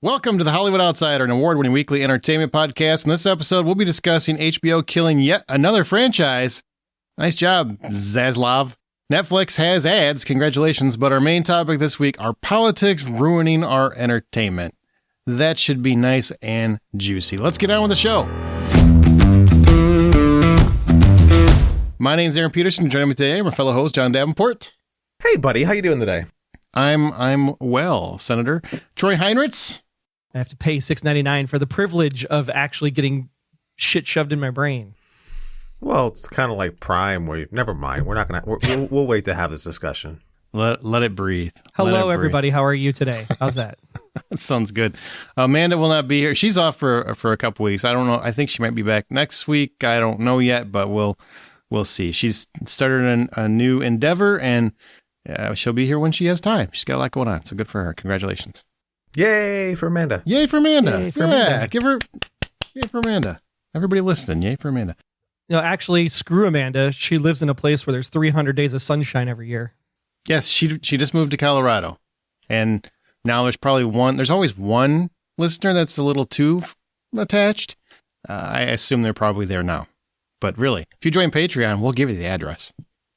Welcome to the Hollywood Outsider, an award-winning weekly entertainment podcast. In this episode, we'll be discussing HBO killing yet another franchise. Nice job, Zaslav. Netflix has ads, congratulations, but our main topic this week are politics ruining our entertainment. That should be nice and juicy. Let's get on with the show. My name's Aaron Peterson. Joining me today, my fellow host, John Davenport. Hey, buddy. How you doing today? I'm well, Senator. Troy Heinrichs. I have to pay $6.99 for the privilege of actually getting shit shoved in my brain. Well, it's kind of like Prime. Never mind. We're not gonna. We'll wait to have this discussion. Let it breathe. Hello, everybody. How are you today? How's that? That sounds good. Amanda will not be here. She's off for a couple weeks. I don't know. I think she might be back next week. I don't know yet, but we'll see. She's started a new endeavor, and she'll be here when she has time. She's got a lot going on, so good for her. Congratulations. Yay for Amanda. Yay for Amanda. Yay for Amanda. Yay for Amanda. Everybody listening. Yay for Amanda. No, actually, screw Amanda. She lives in a place where there's 300 days of sunshine every year. Yes, she just moved to Colorado, and now there's always one listener that's a little too attached. I assume they're probably there now. But really, if you join Patreon, we'll give you the address.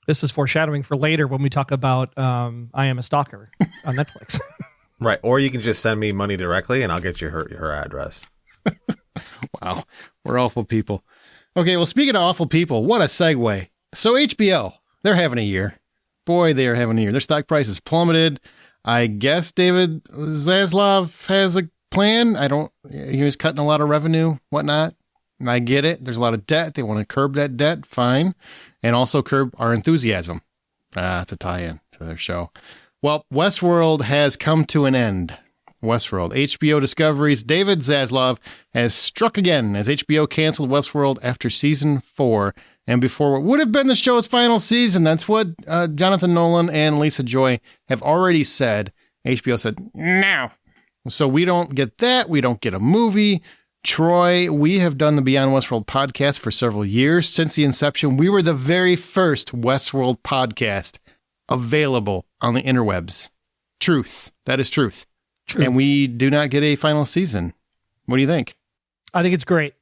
This is foreshadowing for later when we talk about I Am A Stalker on Netflix. Right. Or you can just send me money directly and I'll get you her address. Wow. We're awful people. Okay, well, speaking of awful people, what a segue. So HBO, they're having a year. Boy, they are having a year. Their stock price has plummeted. I guess David Zaslav has a plan. He was cutting a lot of revenue, whatnot. And I get it. There's a lot of debt. They want to curb that debt. Fine. And also curb our enthusiasm. To tie in to their show. Well, Westworld has come to an end. Westworld. HBO Discovery's David Zaslav has struck again as HBO canceled Westworld after season 4 and before what would have been the show's final season. That's what Jonathan Nolan and Lisa Joy have already said. HBO said, no. So we don't get that. We don't get a movie. Troy, we have done the Beyond Westworld podcast for several years. Since the inception, we were the very first Westworld podcast available on the interwebs. Truth. That is truth. True. And we do not get a final season. What do you think? I think it's great.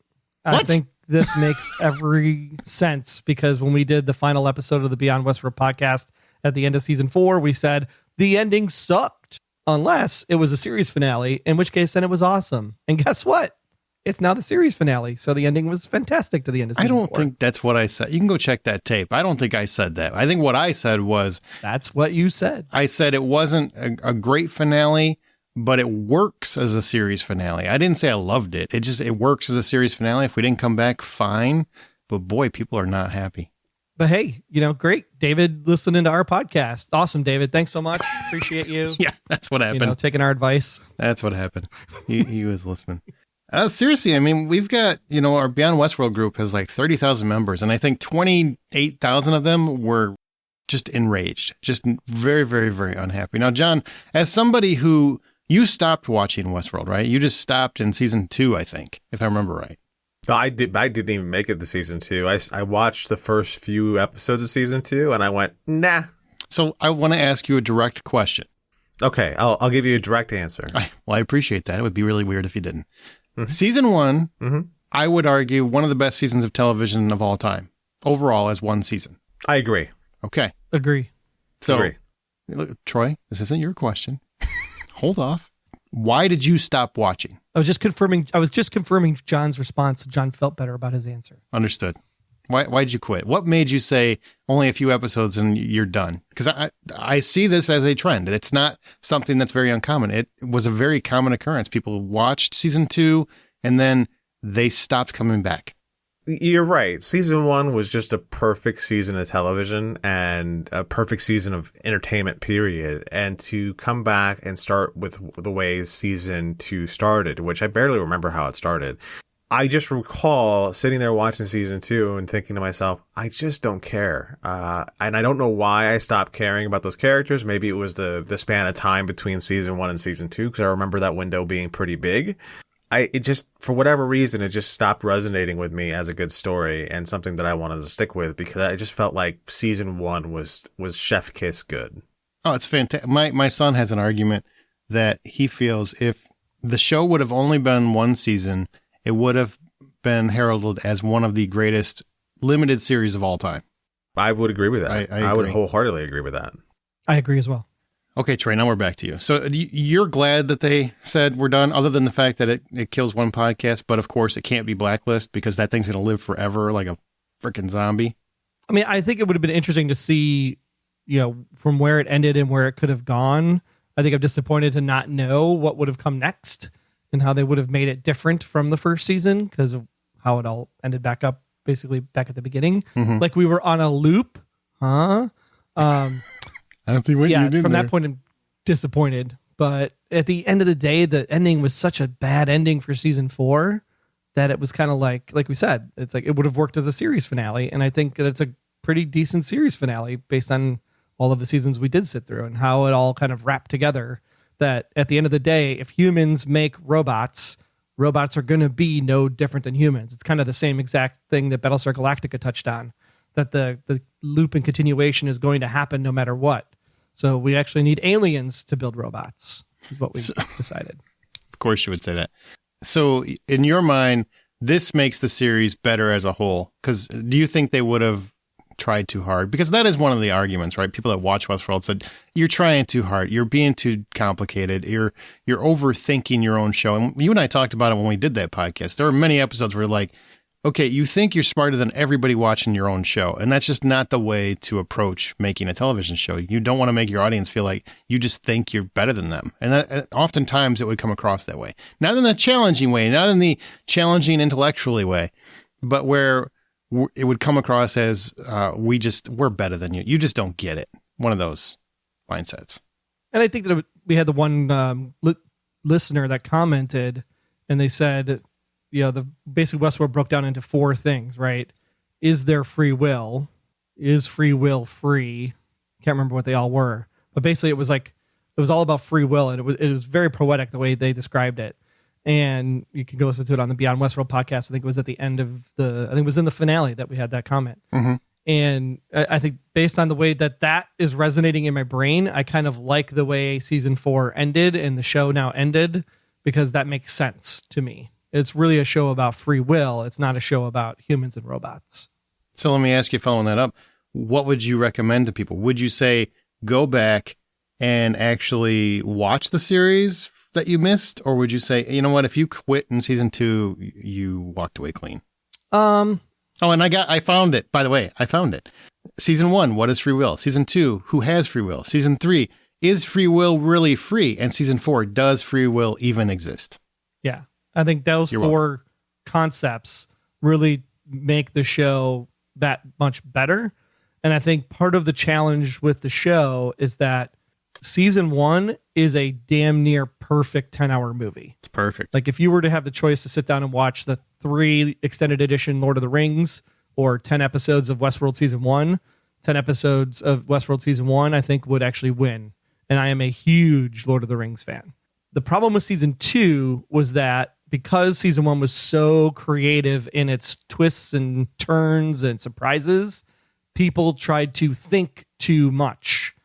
What? I think this makes every sense because when we did the final episode of the Beyond Westworld podcast at the end of season 4, we said the ending sucked unless it was a series finale, in which case then it was awesome. And guess what? It's now the series finale. So the ending was fantastic to the end of season 4. I don't think that's what I said. You can go check that tape. I don't think I said that. I think what I said was... That's what you said. I said it wasn't a great finale, but it works as a series finale. I didn't say I loved it. It works as a series finale. If we didn't come back, fine. But boy, people are not happy. But hey, great. David listening to our podcast. Awesome, David. Thanks so much. Appreciate you. Yeah, that's what happened. Taking our advice. That's what happened. He was listening. Seriously, I mean, we've got, our Beyond Westworld group has like 30,000 members, and I think 28,000 of them were just enraged, just very, very, very unhappy. Now, John, as somebody who, you stopped watching Westworld, right? You just stopped in season 2, I think, if I remember right. I didn't even make it to season 2. I watched the first few episodes of season 2 and I went, nah. So I want to ask you a direct question. Okay, I'll give you a direct answer. I appreciate that. It would be really weird if you didn't. Mm-hmm. Season 1, I would argue one of the best seasons of television of all time, overall as one season. I agree. Okay. Agree. So, Look, Troy, this isn't your question. Hold off. Why did you stop watching? I was just confirming John's response. John felt better about his answer. Understood. Why did you quit? What made you say only a few episodes and you're done? Because I see this as a trend. It's not something that's very uncommon. It was a very common occurrence. People watched season 2 and then they stopped coming back. You're right. Season 1 was just a perfect season of television and a perfect season of entertainment, period. And to come back and start with the way season 2 started, which I barely remember how it started. I just recall sitting there watching season 2 and thinking to myself, I just don't care. And I don't know why I stopped caring about those characters. Maybe it was the span of time between season 1 and season 2, because I remember that window being pretty big. It just, for whatever reason, it just stopped resonating with me as a good story and something that I wanted to stick with, because I just felt like season 1 was chef kiss good. Oh, it's fantastic. My son has an argument that he feels if the show would have only been one season, it would have been heralded as one of the greatest limited series of all time. I would agree with that. I would agree. wholeheartedly agree with that. I agree as well. Okay, Trey, now we're back to you. So you're glad that they said we're done, other than the fact that it kills one podcast, but of course it can't be Blacklist because that thing's going to live forever like a freaking zombie. I mean, I think it would have been interesting to see, from where it ended and where it could have gone. I think I'm disappointed to not know what would have come next and how they would have made it different from the first season because of how it all ended basically back at the beginning. Mm-hmm. Like we were on a loop. Huh? I don't think what you did from there. that point, I'm disappointed. But at the end of the day, the ending was such a bad ending for season 4 that it was kind of like we said, it's like it would have worked as a series finale. And I think that it's a pretty decent series finale based on all of the seasons we did sit through and how it all kind of wrapped together. That at the end of the day, if humans make robots are going to be no different than humans. It's kind of the same exact thing that Battlestar Galactica touched on, that the loop and continuation is going to happen no matter what. So we actually need aliens to build robots, is what we decided. Of course you would say that. So in your mind, this makes the series better as a whole. Because do you think they would have tried too hard? Because that is one of the arguments, right? People that watch Westworld said, you're trying too hard. You're being too complicated. You're overthinking your own show. And you and I talked about it when we did that podcast. There were many episodes where like, okay, you think you're smarter than everybody watching your own show. And that's just not the way to approach making a television show. You don't want to make your audience feel like you just think you're better than them. And that, oftentimes it would come across that way. Not in the challenging way, not in the challenging intellectually way, but where it would come across as we're better than you. You just don't get it. One of those mindsets. And I think that we had the one listener that commented and they said, the basic Westworld broke down into 4 things, right? Is there free will? Is free will free? Can't remember what they all were, but basically it was all about free will, and it was very poetic the way they described it. And you can go listen to it on the Beyond Westworld podcast. I think it was at the end of I think it was in the finale that we had that comment. Mm-hmm. And I think based on the way that is resonating in my brain, I kind of like the way season 4 ended and the show now ended, because that makes sense to me. It's really a show about free will. It's not a show about humans and robots. So let me ask you, following that up, what would you recommend to people? Would you say go back and actually watch the series that you missed? Or would you say, you know what, if you quit in season 2, you walked away clean? Oh, and I found it. By the way, I found it. Season 1, what is free will? Season 2, who has free will? Season 3, is free will really free? And season 4, does free will even exist? Yeah. I think those You're 4 welcome. concepts really make the show that much better. And I think part of the challenge with the show is that season 1 is a damn near perfect 10-hour movie. It's perfect. Like if you were to have the choice to sit down and watch the 3 extended edition Lord of the Rings or 10 episodes of Westworld season 1, 10 episodes of Westworld season 1, I think would actually win. And I am a huge Lord of the Rings fan. The problem with season 2 was that because season 1 was so creative in its twists and turns and surprises, people tried to think too much,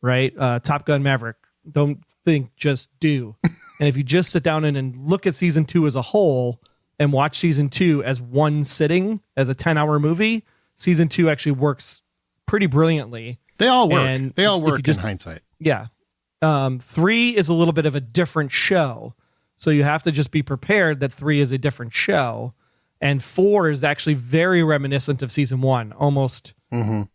right? Top Gun Maverick, don't think, just do. And if you just sit down and look at season 2 as a whole and watch season 2 as one sitting, as a 10-hour movie, season 2 actually works pretty brilliantly. They all work. And They all if you work just- in hindsight. Yeah. 3 is a little bit of a different show. So you have to just be prepared that 3 is a different show. And 4 is actually very reminiscent of season 1, almost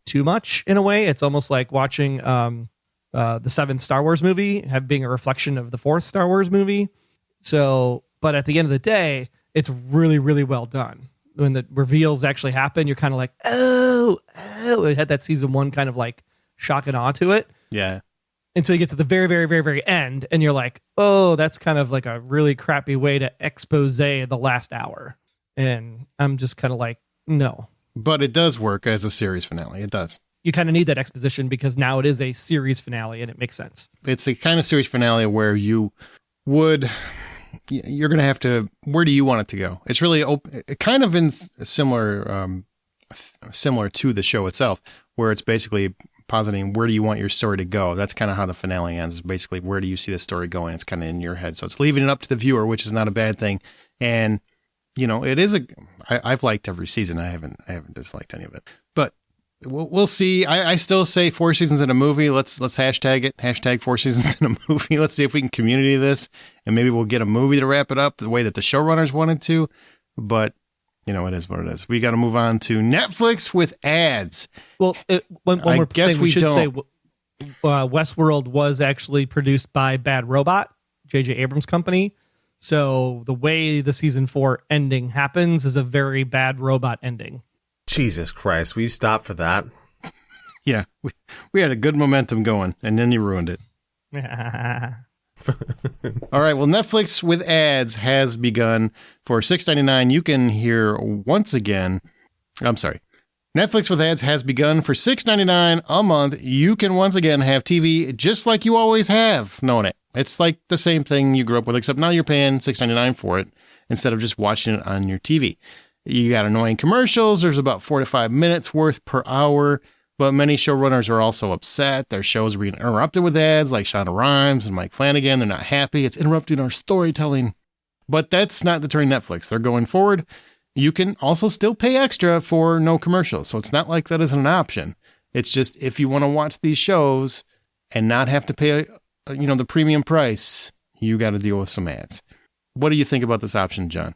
too much in a way. It's almost like watching the 7th Star Wars movie, being a reflection of the 4th Star Wars movie. So, but at the end of the day, it's really, really well done. When the reveals actually happen, you're kind of like, oh, it had that season 1 kind of like shock and awe to it. Yeah. Until you get to the very, very, very, very end, and you're like, oh, that's kind of like a really crappy way to expose the last hour. And I'm just kind of like, no. But it does work as a series finale. It does. You kind of need that exposition because now it is a series finale, and it makes sense. It's the kind of series finale where you're going to have to, where do you want it to go? It's really kind of in similar to the show itself, where it's basically positing where do you want your story to go. That's kind of how the finale ends. Is basically where do you see the story going? It's kind of in your head. So it's leaving it up to the viewer, which is not a bad thing. And it is I've liked every season. I haven't disliked any of it, but we'll see. I still say 4 seasons in a movie. Let's hashtag it. Hashtag 4 seasons in a movie. Let's see if we can community this, and maybe we'll get a movie to wrap it up the way that the showrunners wanted to. But it is what it is. We got to move on to Netflix with ads. Well, one more thing we should say, Westworld was actually produced by Bad Robot, J.J. Abrams' company. So the way the season 4 ending happens is a very Bad Robot ending. Jesus Christ, we stopped for that. Yeah, we had a good momentum going, and then you ruined it. All right, well, Netflix with ads has begun. For $6.99, you can hear once again. I'm sorry. Netflix with ads has begun. For $6.99 a month, you can once again have TV just like you always have known it. It's like the same thing you grew up with, except now you're paying $6.99 for it instead of just watching it on your TV. You got annoying commercials. There's about 4 to 5 minutes worth per hour. But many showrunners are also upset. Their shows are being interrupted with ads, like Shonda Rhimes and Mike Flanagan. They're not happy. It's interrupting our storytelling. But that's not deterring Netflix. They're going forward. You can also still pay extra for no commercials. So it's not like that isn't an option. It's just if you want to watch these shows and not have to pay, the premium price, you got to deal with some ads. What do you think about this option, John?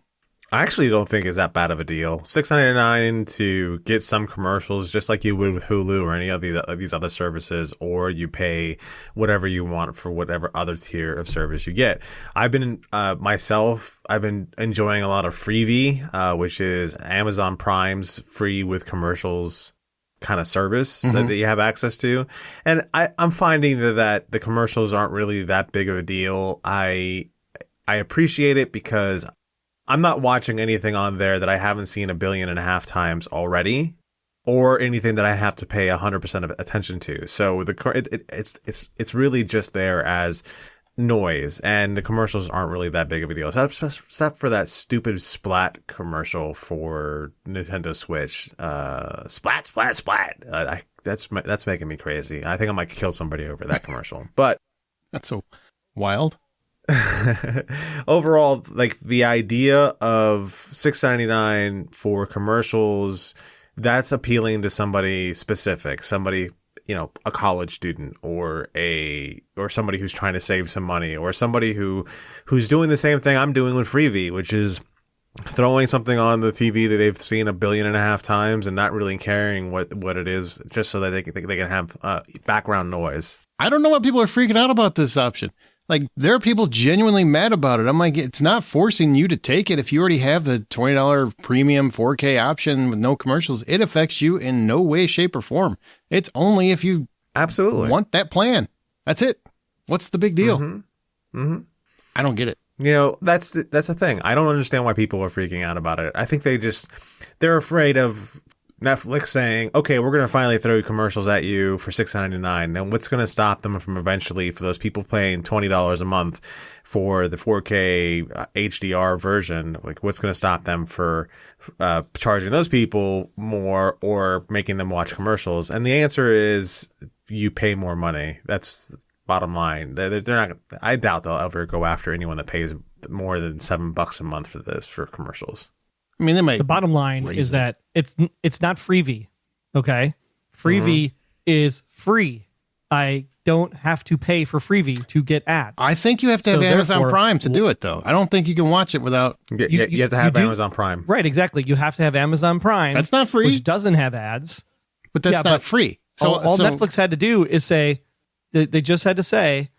I actually don't think it's that bad of a deal. $6.99 to get some commercials, just like you would with Hulu or any of these other services, or you pay whatever you want for whatever other tier of service you get. I've been I've been enjoying a lot of Freevee, which is Amazon Prime's free with commercials kind of service that you have access to, and I'm finding that the commercials aren't really that big of a deal. I appreciate it because I'm not watching anything on there that I haven't seen 1.5 billion times already, or anything that I have to pay 100% of attention to. So it's really just there as noise, and the commercials aren't really that big of a deal. Except for that stupid Splat commercial for Nintendo Switch, Splat, Splat, Splat. That's making me crazy. I think I might kill somebody over that commercial. But that's so wild. Overall, like the idea of $6.99 for commercials, that's appealing to somebody specific, somebody, a college student or somebody who's trying to save some money, or somebody who's doing the same thing I'm doing with Freevee, which is throwing something on the TV that they've seen 1.5 billion times and not really caring what it is, just so that they can have background noise. I don't know why people are freaking out about this option. Like, there are people genuinely mad about it. I'm like, it's not forcing you to take it. If you already have the $20 premium 4K option with no commercials, it affects you in no way, shape, or form. It's only if you absolutely want that plan. That's it. What's the big deal? I don't get it. That's the thing. I don't understand why people are freaking out about it. I think they're afraid of Netflix saying, okay, we're going to finally throw commercials at you for $6.99. And what's going to stop them from eventually, for those people paying $20 a month for the 4K HDR version, like what's going to stop them for charging those people more or making them watch commercials? And the answer is you pay more money. That's bottom line. They're not. I doubt they'll ever go after anyone that pays more than $7 a month for commercials. I mean, the bottom line is that it's not Freevee, okay? Freevee is free. I don't have to pay for Freevee to get ads. I think you have to have Amazon Prime to do it, though. I don't think you can watch it without... You have to have Amazon Prime. Right, exactly. You have to have Amazon Prime. That's not free. Which doesn't have ads. But that's not free. So all Netflix had to do is say... They just had to say,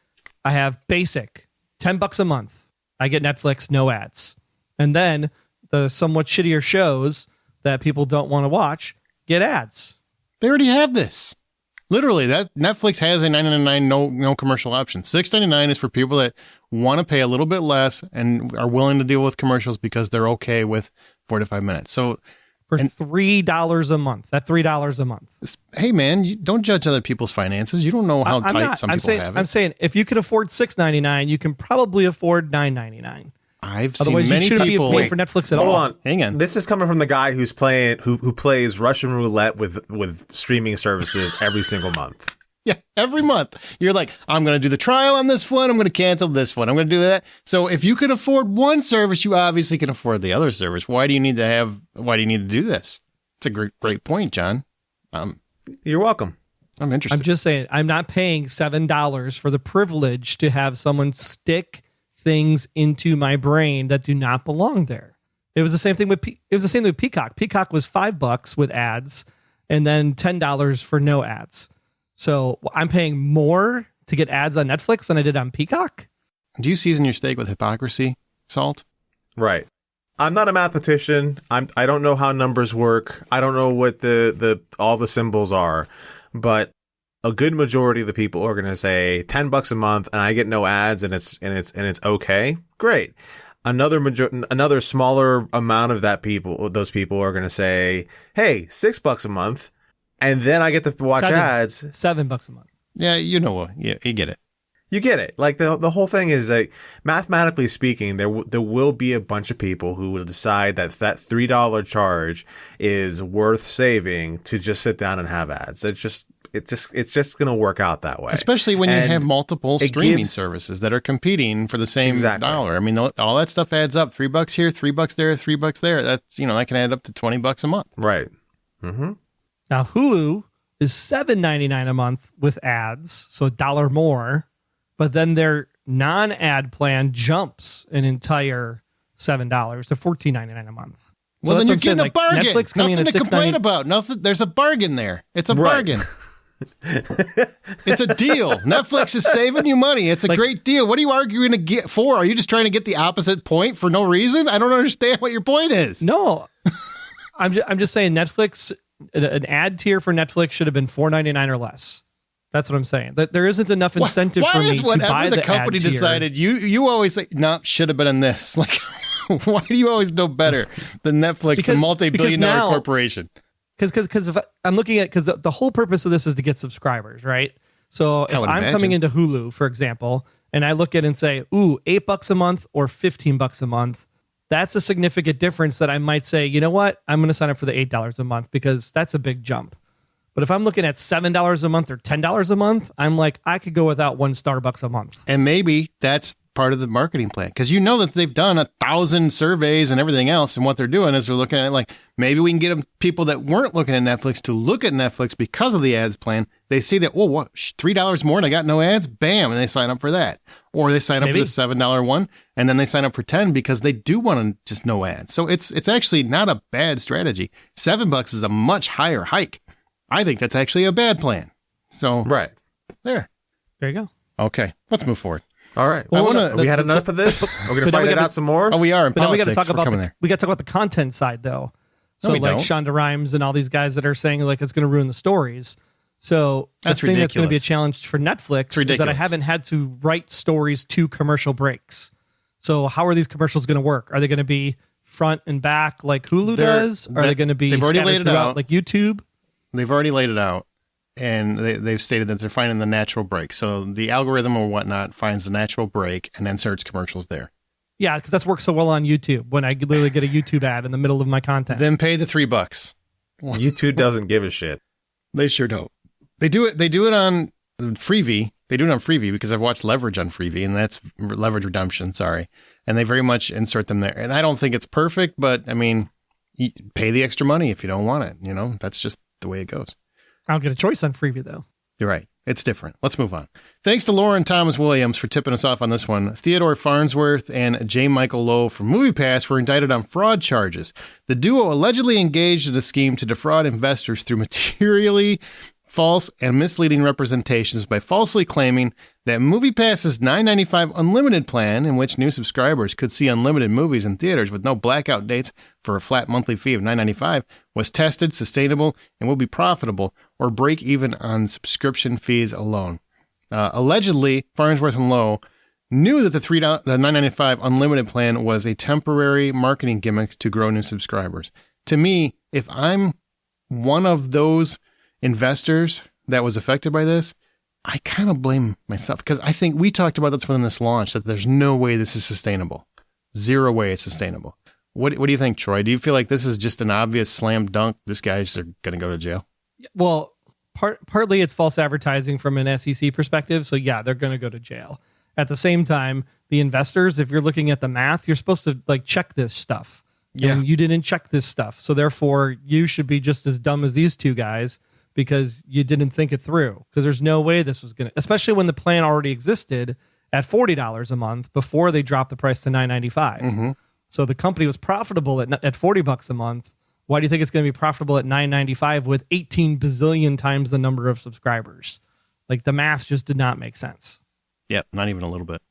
I have basic, $10 a month. I get Netflix, no ads. And then... the somewhat shittier shows that people don't want to watch get ads. They already have this. Literally, that Netflix has a $9.99 no commercial option. $6.99 is for people that want to pay a little bit less and are willing to deal with commercials because they're okay with 4 to 5 minutes. So for $3 a month, that's $3 a month. Hey man, you don't judge other people's finances. You don't know how tight some people have it. I'm saying if you can afford $6.99, you can probably afford $9.99. I've seen Otherwise, you many shouldn't people. be paying for Netflix at Hold all. on. Hang on. This is coming from the guy who's playing who plays Russian roulette with streaming services every single month. Yeah, every month. You're like, I'm going to do the trial on this one. I'm going to cancel this one. I'm going to do that. So if you can afford one service, you obviously can afford the other service. Why do you need to do this? It's a great point, John. You're welcome. I'm interested. I'm just saying, I'm not paying $7 for the privilege to have someone stick things into my brain that do not belong there. It was the same thing with Peacock. Peacock was $5 with ads, and then $10 for no ads. So I'm paying more to get ads on Netflix than I did on Peacock. Do you season your steak with hypocrisy, Salt? Right. I'm not a mathematician. I don't know how numbers work. I don't know what the all the symbols are, but a good majority of the people are going to say $10 a month and I get no ads and it's okay. Great. Another smaller amount of those people are going to say, hey, $6 a month. And then I get to watch ads. $7 a month. Yeah, you know, yeah, you get it. You get it. Like the whole thing is like, mathematically speaking, there will be a bunch of people who will decide that $3 charge is worth saving to just sit down and have ads. It's just going to work out that way. Especially when you have multiple streaming services that are competing for the same dollar. I mean, all that stuff adds up. $3 here, $3 there, $3 there. That's, that can add up to $20 a month. Right. Mm-hmm. Now, Hulu is $7.99 a month with ads, so $1 more. But then their non-ad plan jumps an entire $7 to $14.99 a month. So well, then you're getting a like bargain. Netflix coming Nothing in to at complain about. Nothing. There's a bargain there. It's a bargain. It's a deal. Netflix is saving you money. It's a great deal. What are you arguing for? Are you just trying to get the opposite point for no reason? I don't understand what your point is. No, I'm just saying Netflix. An ad tier for Netflix should have been $4.99 or less. That's what I'm saying. That there isn't enough incentive for me to buy the company ad tier. decided you always say, no, should have been in this. Like, why do you always know better than Netflix, the multi-billion-dollar corporation? Because if I'm looking at, because the whole purpose of this is to get subscribers, right? So if I'm coming into Hulu, for example, and I look at it and say, ooh, $8 a month or $15 a month, that's a significant difference that I might say, you know what? I'm going to sign up for the $8 a month because that's a big jump. But if I'm looking at $7 a month or $10 a month, I'm like, I could go without one Starbucks a month. And maybe that's part of the marketing plan, because that they've done 1,000 surveys and everything else, and what they're doing is they're looking at it like, maybe we can get people that weren't looking at Netflix to look at Netflix because of the ads plan. They see that, what, $3 more and I got no ads? Bam, and they sign up for that. Or they sign up for the $7 one, and then they sign up for 10 because they do want to just no ads. So it's actually not a bad strategy. $7 is a much higher hike. I think that's actually a bad plan. So right there you go. Okay, let's move forward. All right. Well, we had enough of this. We're going to find out some more. Oh, we are. But then we got to talk about the content side, though. So like Shonda Rhimes and all these guys that are saying like it's going to ruin the stories. So that's the thing that's going to be a challenge for Netflix is that I haven't had to write stories to commercial breaks. So how are these commercials going to work? Are they going to be front and back like Hulu does? Are they going to be scattered throughout like YouTube? They've already laid it out. And they've stated that they're finding the natural break. So the algorithm or whatnot finds the natural break and then inserts commercials there. Yeah, because that's worked so well on YouTube when I literally get a YouTube ad in the middle of my content. Then pay the $3. YouTube doesn't give a shit. They sure don't. They do it on Freevee. They do it on Freevee because I've watched Leverage on Freevee, and that's Leverage Redemption, sorry. And they very much insert them there. And I don't think it's perfect, but I mean, you pay the extra money if you don't want it. That's just the way it goes. I don't get a choice on Freevee, though. You're right. It's different. Let's move on. Thanks to Lauren Thomas Williams for tipping us off on this one. Theodore Farnsworth and J. Michael Lowe from MoviePass were indicted on fraud charges. The duo allegedly engaged in a scheme to defraud investors through materially false and misleading representations by falsely claiming that MoviePass's $9.95 unlimited plan, in which new subscribers could see unlimited movies in theaters with no blackout dates for a flat monthly fee of $9.95, was tested, sustainable, and will be profitable or break even on subscription fees alone. Allegedly, Farnsworth and Lowe knew that the $9.95 unlimited plan was a temporary marketing gimmick to grow new subscribers. To me, if I'm one of those investors that was affected by this, I kind of blame myself, because I think we talked about this when this launched, that there's no way this is sustainable. Zero way it's sustainable. What do you think, Troy? Do you feel like this is just an obvious slam dunk? This guy's going to go to jail? Well, partly it's false advertising from an SEC perspective. So yeah, they're going to go to jail. At the same time, the investors, if you're looking at the math, you're supposed to like check this stuff. Yeah. And you didn't check this stuff. So therefore you should be just as dumb as these two guys because you didn't think it through. Because there's no way this was going to, especially when the plan already existed at $40 a month before they dropped the price to $9.95. Mm-hmm. So the company was profitable at $40 a month. Why do you think it's going to be profitable at $9.95 with 18 bazillion times the number of subscribers? Like the math just did not make sense. Yep, not even a little bit.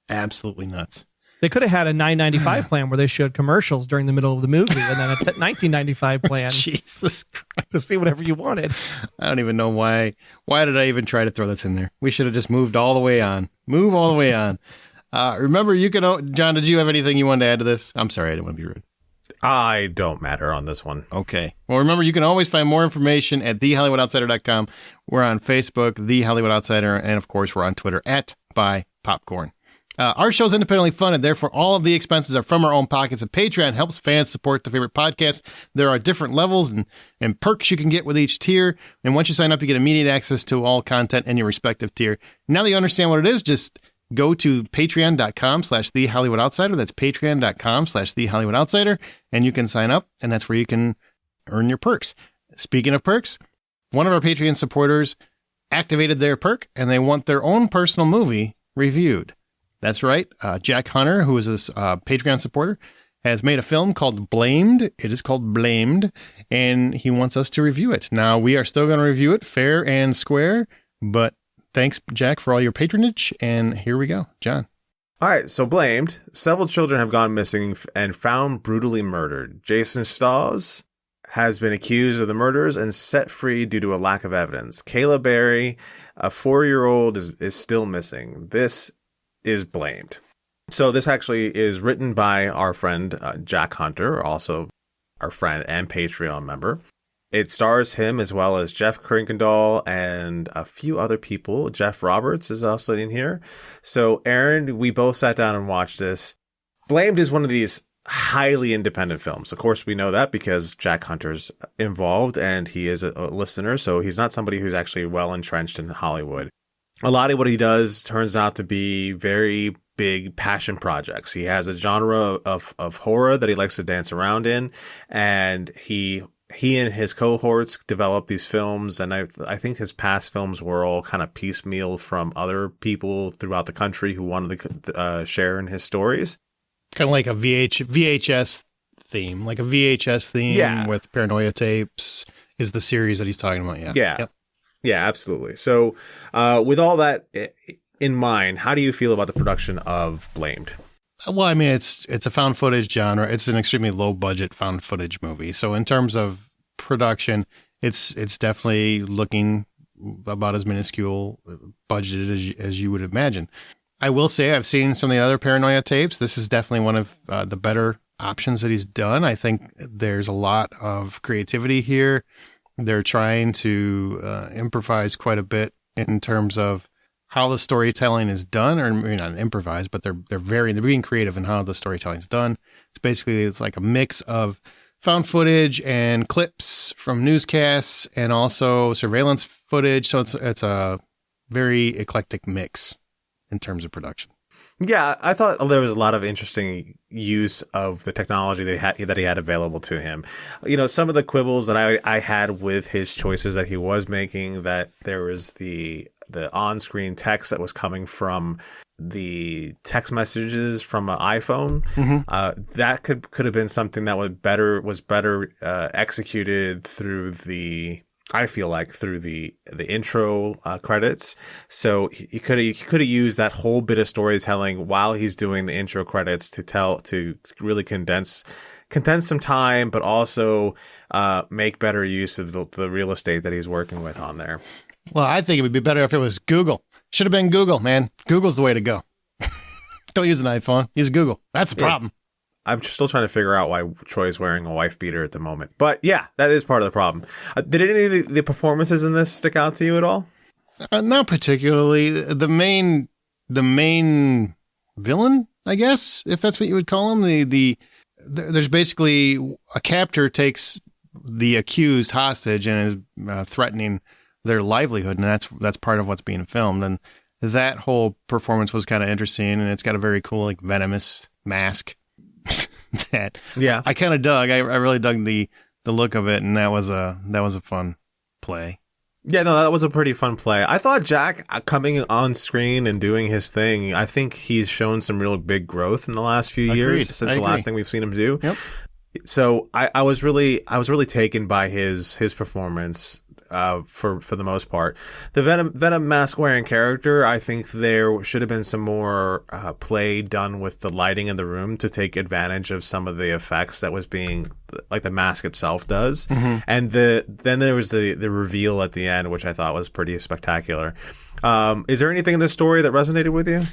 Absolutely nuts. They could have had a $9.95 plan where they showed commercials during the middle of the movie, and then a $19.95 plan Jesus Christ. to see whatever you wanted. I don't even know why. Why did I even try to throw this in there? We should have just moved all the way on. Move all the way on. Remember, you can. John, did you have anything you wanted to add to this? I'm sorry, I didn't want to be rude. I don't matter on this one. Okay. Well, remember, you can always find more information at thehollywoodoutsider.com. We're on Facebook, The Hollywood Outsider, and of course, we're on Twitter at @BuyPopcorn. Our show's independently funded, therefore all of the expenses are from our own pockets, and Patreon helps fans support the favorite podcast. There are different levels and perks you can get with each tier, and once you sign up, you get immediate access to all content in your respective tier. Now that you understand what it is, just go to patreon.com/The Hollywood Outsider. That's patreon.com/The Hollywood Outsider, and you can sign up, and that's where you can earn your perks. Speaking of perks, one of our Patreon supporters activated their perk, and they want their own personal movie reviewed. That's right. Jack Hunter, who is a Patreon supporter, has made a film called Blamed. It is called Blamed, and he wants us to review it. Now, we are still going to review it fair and square, but thanks, Jack, for all your patronage, and here we go. John. All right, so Blamed. Several children have gone missing and found brutally murdered. Jason Staws has been accused of the murders and set free due to a lack of evidence. Kayla Berry, a 4-year-old, is still missing. This is Blamed. So this actually is written by our friend Jack Hunter, also our friend and Patreon member. It stars him as well as Jeff Krinkendall and a few other people. Jeff Roberts is also in here. So Aaron, we both sat down and watched this. Blamed is one of these highly independent films. Of course, we know that because Jack Hunter's involved and he is a listener. So he's not somebody who's actually well entrenched in Hollywood. A lot of what he does turns out to be very big passion projects. He has a genre of horror that he likes to dance around in, and he and his cohorts develop these films, and I think his past films were all kind of piecemeal from other people throughout the country who wanted to share in his stories. Kind of like a VHS theme, Yeah. With Paranoia Tapes is the series that he's talking about. Yeah. Yeah. Yep. Yeah, absolutely. So with all that in mind, how do you feel about the production of Blamed? Well, I mean, it's a found footage genre. It's an extremely low budget found footage movie. So in terms of production, it's definitely looking about as minuscule budgeted as you would imagine. I will say I've seen some of the other Paranoia Tapes. This is definitely one of the better options that he's done. I think there's a lot of creativity here. They're trying to improvise quite a bit in terms of how the storytelling is done, or maybe not improvise, but they're being creative in how the storytelling is done. It's like a mix of found footage and clips from newscasts and also surveillance footage. So it's a very eclectic mix in terms of production. Yeah, I thought there was a lot of interesting use of the technology that he had available to him. You know, some of the quibbles that I had with his choices that he was making, that there was the on-screen text that was coming from the text messages from an iPhone. Mm-hmm. That could have been something that was better executed through the intro credits. So he could have used that whole bit of storytelling while he's doing the intro credits to really condense some time, but also make better use of the real estate that he's working with on there. Well, I think it would be better if it was Google. Should have been Google, man. Google's the way to go. Don't use an iPhone. Use Google. That's the problem. I'm still trying to figure out why Troy's wearing a wife beater at the moment. But yeah, that is part of the problem. Did any of the performances in this stick out to you at all? Not particularly. The main villain, I guess, if that's what you would call him. There's basically a captor takes the accused hostage and is threatening their livelihood, and that's part of what's being filmed. And that whole performance was kind of interesting, and it's got a very cool, like, venomous mask that I kind of dug. I really dug the look of it, and that was a fun play. Yeah, no, that was a pretty fun play. I thought Jack coming on screen and doing his thing, I think he's shown some real big growth in the last few years since the last thing we've seen him do. Yep. So I was really taken by his performance for the most part. The Venom mask wearing character, I think there should have been some more play done with the lighting in the room to take advantage of some of the effects that was being, like, the mask itself does. Mm-hmm. And then there was the reveal at the end, which I thought was pretty spectacular. Is there anything in this story that resonated with you?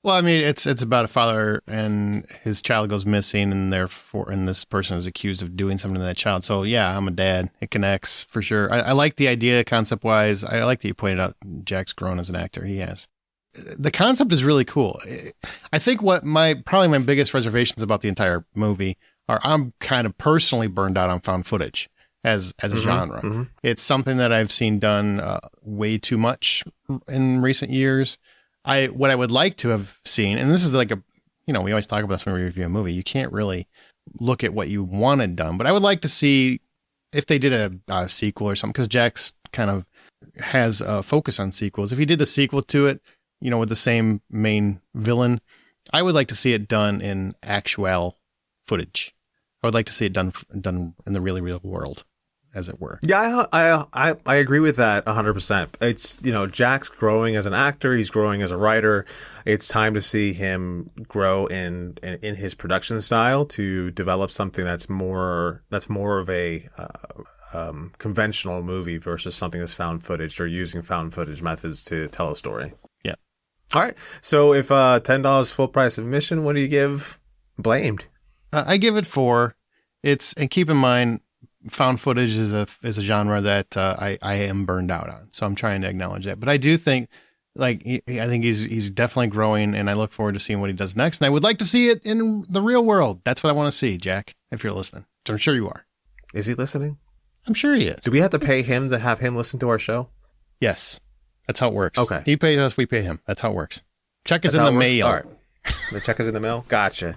Well, I mean, it's about a father and his child goes missing, and this person is accused of doing something to that child. So yeah, I'm a dad. It connects for sure. I like the idea concept wise. I like that you pointed out Jack's grown as an actor. He has. The concept is really cool. I think what probably my biggest reservations about the entire movie are I'm kind of personally burned out on found footage as a genre. Mm-hmm. It's something that I've seen done way too much in recent years. What I would like to have seen, and this is like we always talk about this when we review a movie, you can't really look at what you wanted done, but I would like to see if they did a sequel or something, because Jack's kind of has a focus on sequels. If he did the sequel to it, with the same main villain, I would like to see it done in actual footage. I would like to see it done in the really real world, as it were. Yeah, I agree with that 100%. It's, Jack's growing as an actor. He's growing as a writer. It's time to see him grow in his production style to develop something that's more of a conventional movie versus something that's found footage or using found footage methods to tell a story. Yeah. All right. So if $10 full price admission, what do you give Blamed? I give it 4. And keep in mind, found footage is a genre that I am burned out on, so I'm trying to acknowledge that. But I do think, I think he's definitely growing, and I look forward to seeing what he does next. And I would like to see it in the real world. That's what I want to see, Jack. If you're listening, which I'm sure you are. Is he listening? I'm sure he is. Do we have to pay him to have him listen to our show? Yes, that's how it works. Okay, he pays us, we pay him. That's how it works. Check is in the mail. All right. The check is in the mail. Gotcha.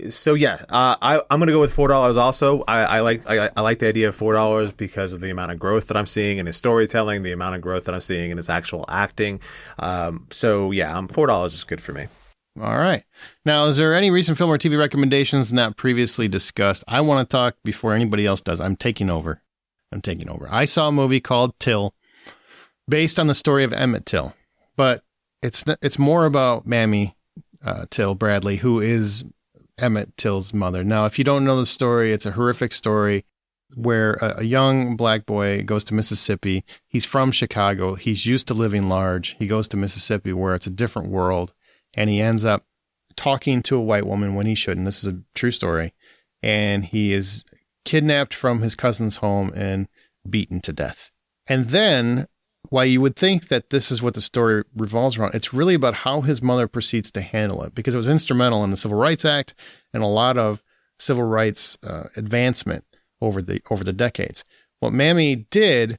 So yeah, I'm gonna go with $4 also. I like the idea of $4 because of the amount of growth that I'm seeing in his storytelling, the amount of growth that I'm seeing in his actual acting. So yeah, $4 is good for me. All right. Now, is there any recent film or TV recommendations not previously discussed? I want to talk before anybody else does. I'm taking over. I saw a movie called Till, based on the story of Emmett Till, but it's more about Mammy Till Bradley, who is Emmett Till's mother. Now, if you don't know the story, it's a horrific story where a young black boy goes to Mississippi. He's from Chicago. He's used to living large. He goes to Mississippi where it's a different world, and he ends up talking to a white woman when he shouldn't. This is a true story. And he is kidnapped from his cousin's home and beaten to death. And then, while you would think that this is what the story revolves around, it's really about how his mother proceeds to handle it, because it was instrumental in the Civil Rights Act and a lot of civil rights advancement over the decades. What Mammy did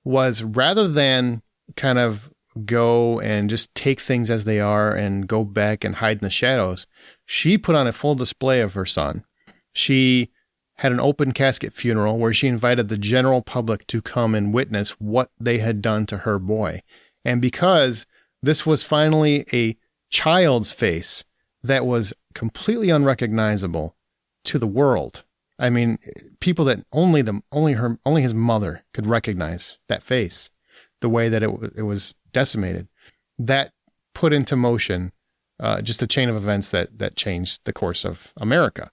was, rather than kind of go and just take things as they are and go back and hide in the shadows, she put on a full display of her son. She had an open casket funeral where she invited the general public to come and witness what they had done to her boy. And because this was finally a child's face that was completely unrecognizable to the world. I mean, people that only his mother could recognize that face, the way that it was decimated, that put into motion just a chain of events that changed the course of America.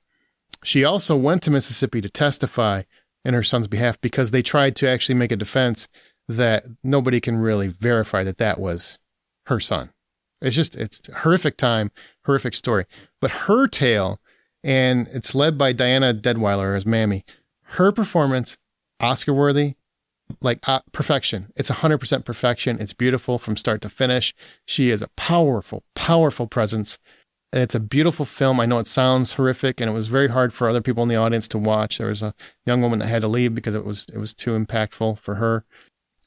She also went to Mississippi to testify in her son's behalf because they tried to actually make a defense that nobody can really verify that was her son. It's a horrific time, horrific story. But her tale, and it's led by Diana Deadweiler as Mammy, her performance, Oscar-worthy, perfection. It's 100% perfection. It's beautiful from start to finish. She is a powerful, powerful presence. It's a beautiful film. I know it sounds horrific, and it was very hard for other people in the audience to watch. There was a young woman that had to leave because it was too impactful for her.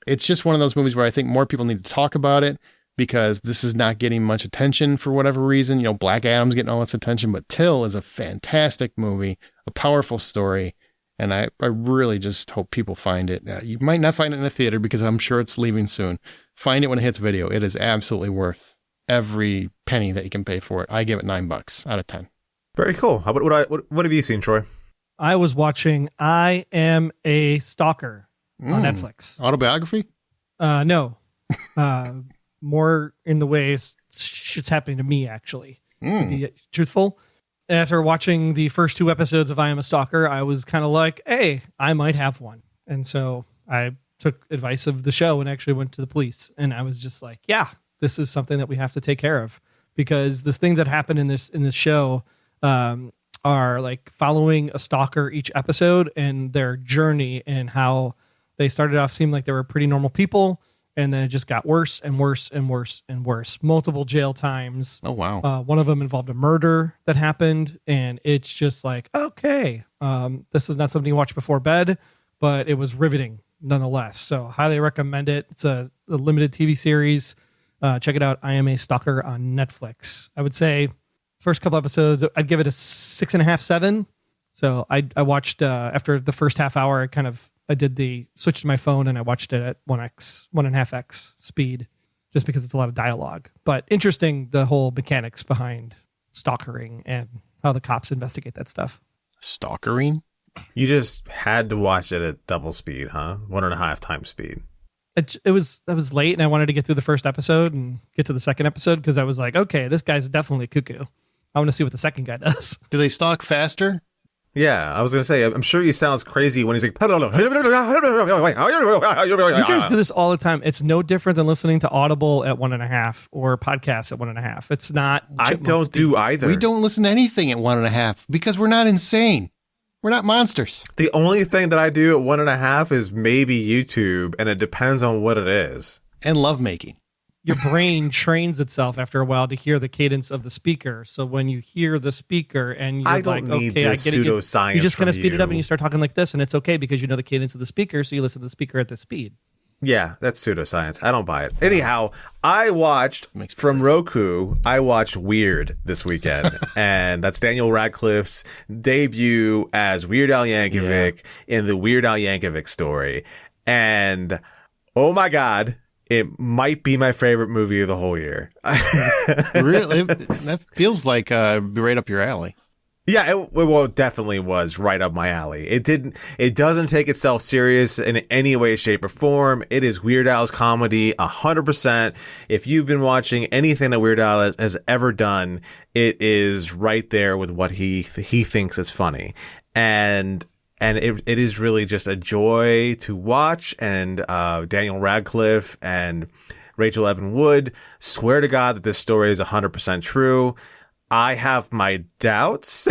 It's just one of those movies where I think more people need to talk about it because this is not getting much attention for whatever reason. You know, Black Adam's getting all its attention, but Till is a fantastic movie, a powerful story, and I really just hope people find it. You might not find it in a theater because I'm sure it's leaving soon. Find it when it hits video. It is absolutely worth every penny that you can pay for it. I give it $9 out of 10. Very cool. How about what have you seen, Troy? I was watching I Am a Stalker on Netflix. Autobiography? No. More in the ways shit's happening to me, actually, to be truthful. After watching the first 2 episodes of I Am a Stalker, I was kind of like, hey, I might have one. And so I took advice of the show and actually went to the police. And I was just like, yeah, this is something that we have to take care of, because the things that happen in this show are like following a stalker each episode and their journey, and how they started off seemed like they were pretty normal people, and then it just got worse and worse and worse and worse. Multiple jail times. Oh, wow. One of them involved a murder that happened, and it's just like, okay, this is not something you watch before bed, but it was riveting nonetheless. So highly recommend it. It's a limited TV series. Check it out. I Am a Stalker on Netflix. I would say first couple episodes, I'd give it a 6.5, 7. So I watched after the first half hour, I switched to my phone and I watched it at 1.5x speed, just because it's a lot of dialogue. But interesting, the whole mechanics behind stalkering and how the cops investigate that stuff. Stalkering? You just had to watch it at double speed, huh? 1.5 times speed. I was late and I wanted to get through the first episode and get to the second episode, because I was like, okay, this guy's definitely cuckoo. I want to see what the second guy does. Do they stalk faster? Yeah, I was going to say, I'm sure he sounds crazy when he's like, you guys do this all the time. It's no different than listening to Audible at 1.5 or podcasts at 1.5. It's not. I don't do either. We don't listen to anything at 1.5 because we're not insane. We're not monsters. The only thing that I do at 1.5 is maybe YouTube, and it depends on what it is. And lovemaking. Your brain trains itself after a while to hear the cadence of the speaker. So when you hear the speaker and you're need okay, this I get it. pseudoscience. You just kind from of speed it up you. and you start talking like this, and it's okay because you know the cadence of the speaker, so you listen to the speaker at the speed. Yeah, that's pseudoscience. I don't buy it. Anyhow, I watched from Roku. I watched Weird this weekend, and that's Daniel Radcliffe's debut as Weird Al Yankovic in the Weird Al Yankovic Story. And oh my God, it might be my favorite movie of the whole year. Really? That feels like be right up your alley. Yeah, it definitely was right up my alley. It doesn't take itself serious in any way, shape, or form. It is Weird Al's comedy 100%. If you've been watching anything that Weird Al has ever done, it is right there with what he thinks is funny. And it is really just a joy to watch. And Daniel Radcliffe and Rachel Evan Wood swear to God that this story is 100% true. I have my doubts.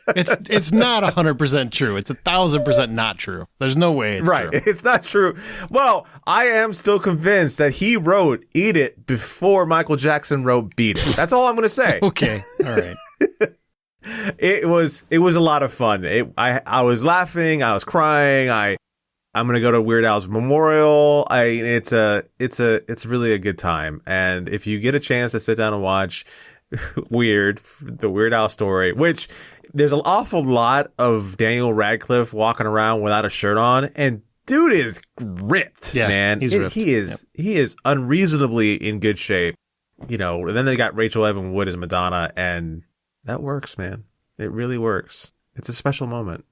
It's not 100% true. It's 1,000% not true. There's no way it's right. true. It's not true. Well, I am still convinced that he wrote Eat It before Michael Jackson wrote Beat It. That's all I'm going to say. Okay. All right. It was a lot of fun. I was laughing. I was crying. I'm going to go to Weird Al's memorial. It's really a good time. And if you get a chance to sit down and watch the Weird Al story, which there's an awful lot of Daniel Radcliffe walking around without a shirt on, and dude is ripped, man. He's ripped. He is unreasonably in good shape, you know. And then they got Rachel Evan Wood as Madonna, and that works, man. It really works. It's a special moment.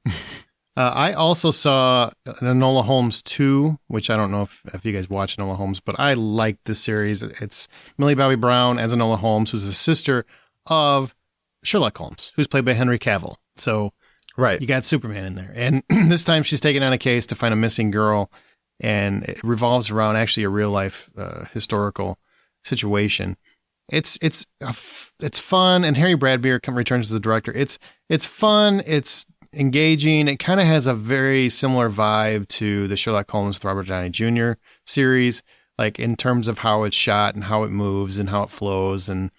I also saw Enola Holmes 2, which I don't know if you guys watch Enola Holmes, but I like this series. It's Millie Bobby Brown as Enola Holmes, who's the sister of Sherlock Holmes, who's played by Henry Cavill. So right, you got Superman in there. And this time she's taking on a case to find a missing girl, and it revolves around actually a real-life historical situation. It's fun, and Harry Bradbeer returns as the director. It's fun. It's engaging. It kind of has a very similar vibe to the Sherlock Holmes with Robert Downey Jr. series, like in terms of how it's shot and how it moves and how it flows. And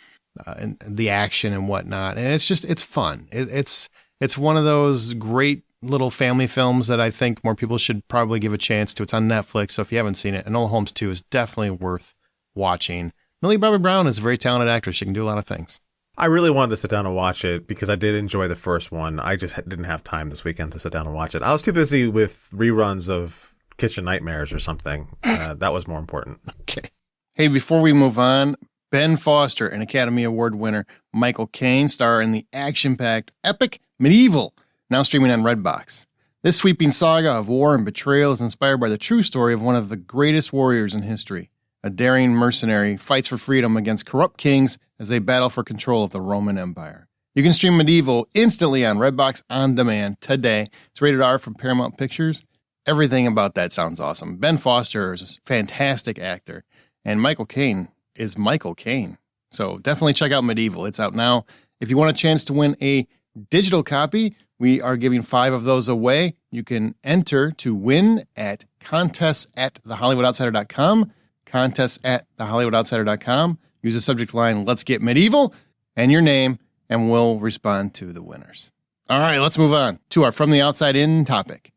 and the action and whatnot. And it's fun. It's one of those great little family films that I think more people should probably give a chance to. It's on Netflix, so if you haven't seen it, Enola Holmes 2 is definitely worth watching. Millie Bobby Brown is a very talented actress. She can do a lot of things. I really wanted to sit down and watch it because I did enjoy the first one. I just didn't have time this weekend to sit down and watch it. I was too busy with reruns of Kitchen Nightmares or something. That was more important. Okay. Hey, before we move on, Ben Foster, an Academy Award winner, Michael Caine, star in the action-packed epic Medieval, now streaming on Redbox. This sweeping saga of war and betrayal is inspired by the true story of one of the greatest warriors in history. A daring mercenary fights for freedom against corrupt kings as they battle for control of the Roman Empire. You can stream Medieval instantly on Redbox On Demand today. It's rated R from Paramount Pictures. Everything about that sounds awesome. Ben Foster is a fantastic actor, and Michael Caine is Michael Caine. So definitely check out Medieval. It's out now. If you want a chance to win a digital copy, we are giving 5 of those away. You can enter to win at contests@thehollywoodoutsiders.com. Contests@thehollywoodoutsiders.com. Use the subject line, "Let's Get Medieval," and your name, and we'll respond to the winners. All right, let's move on to our From the Outside In topic.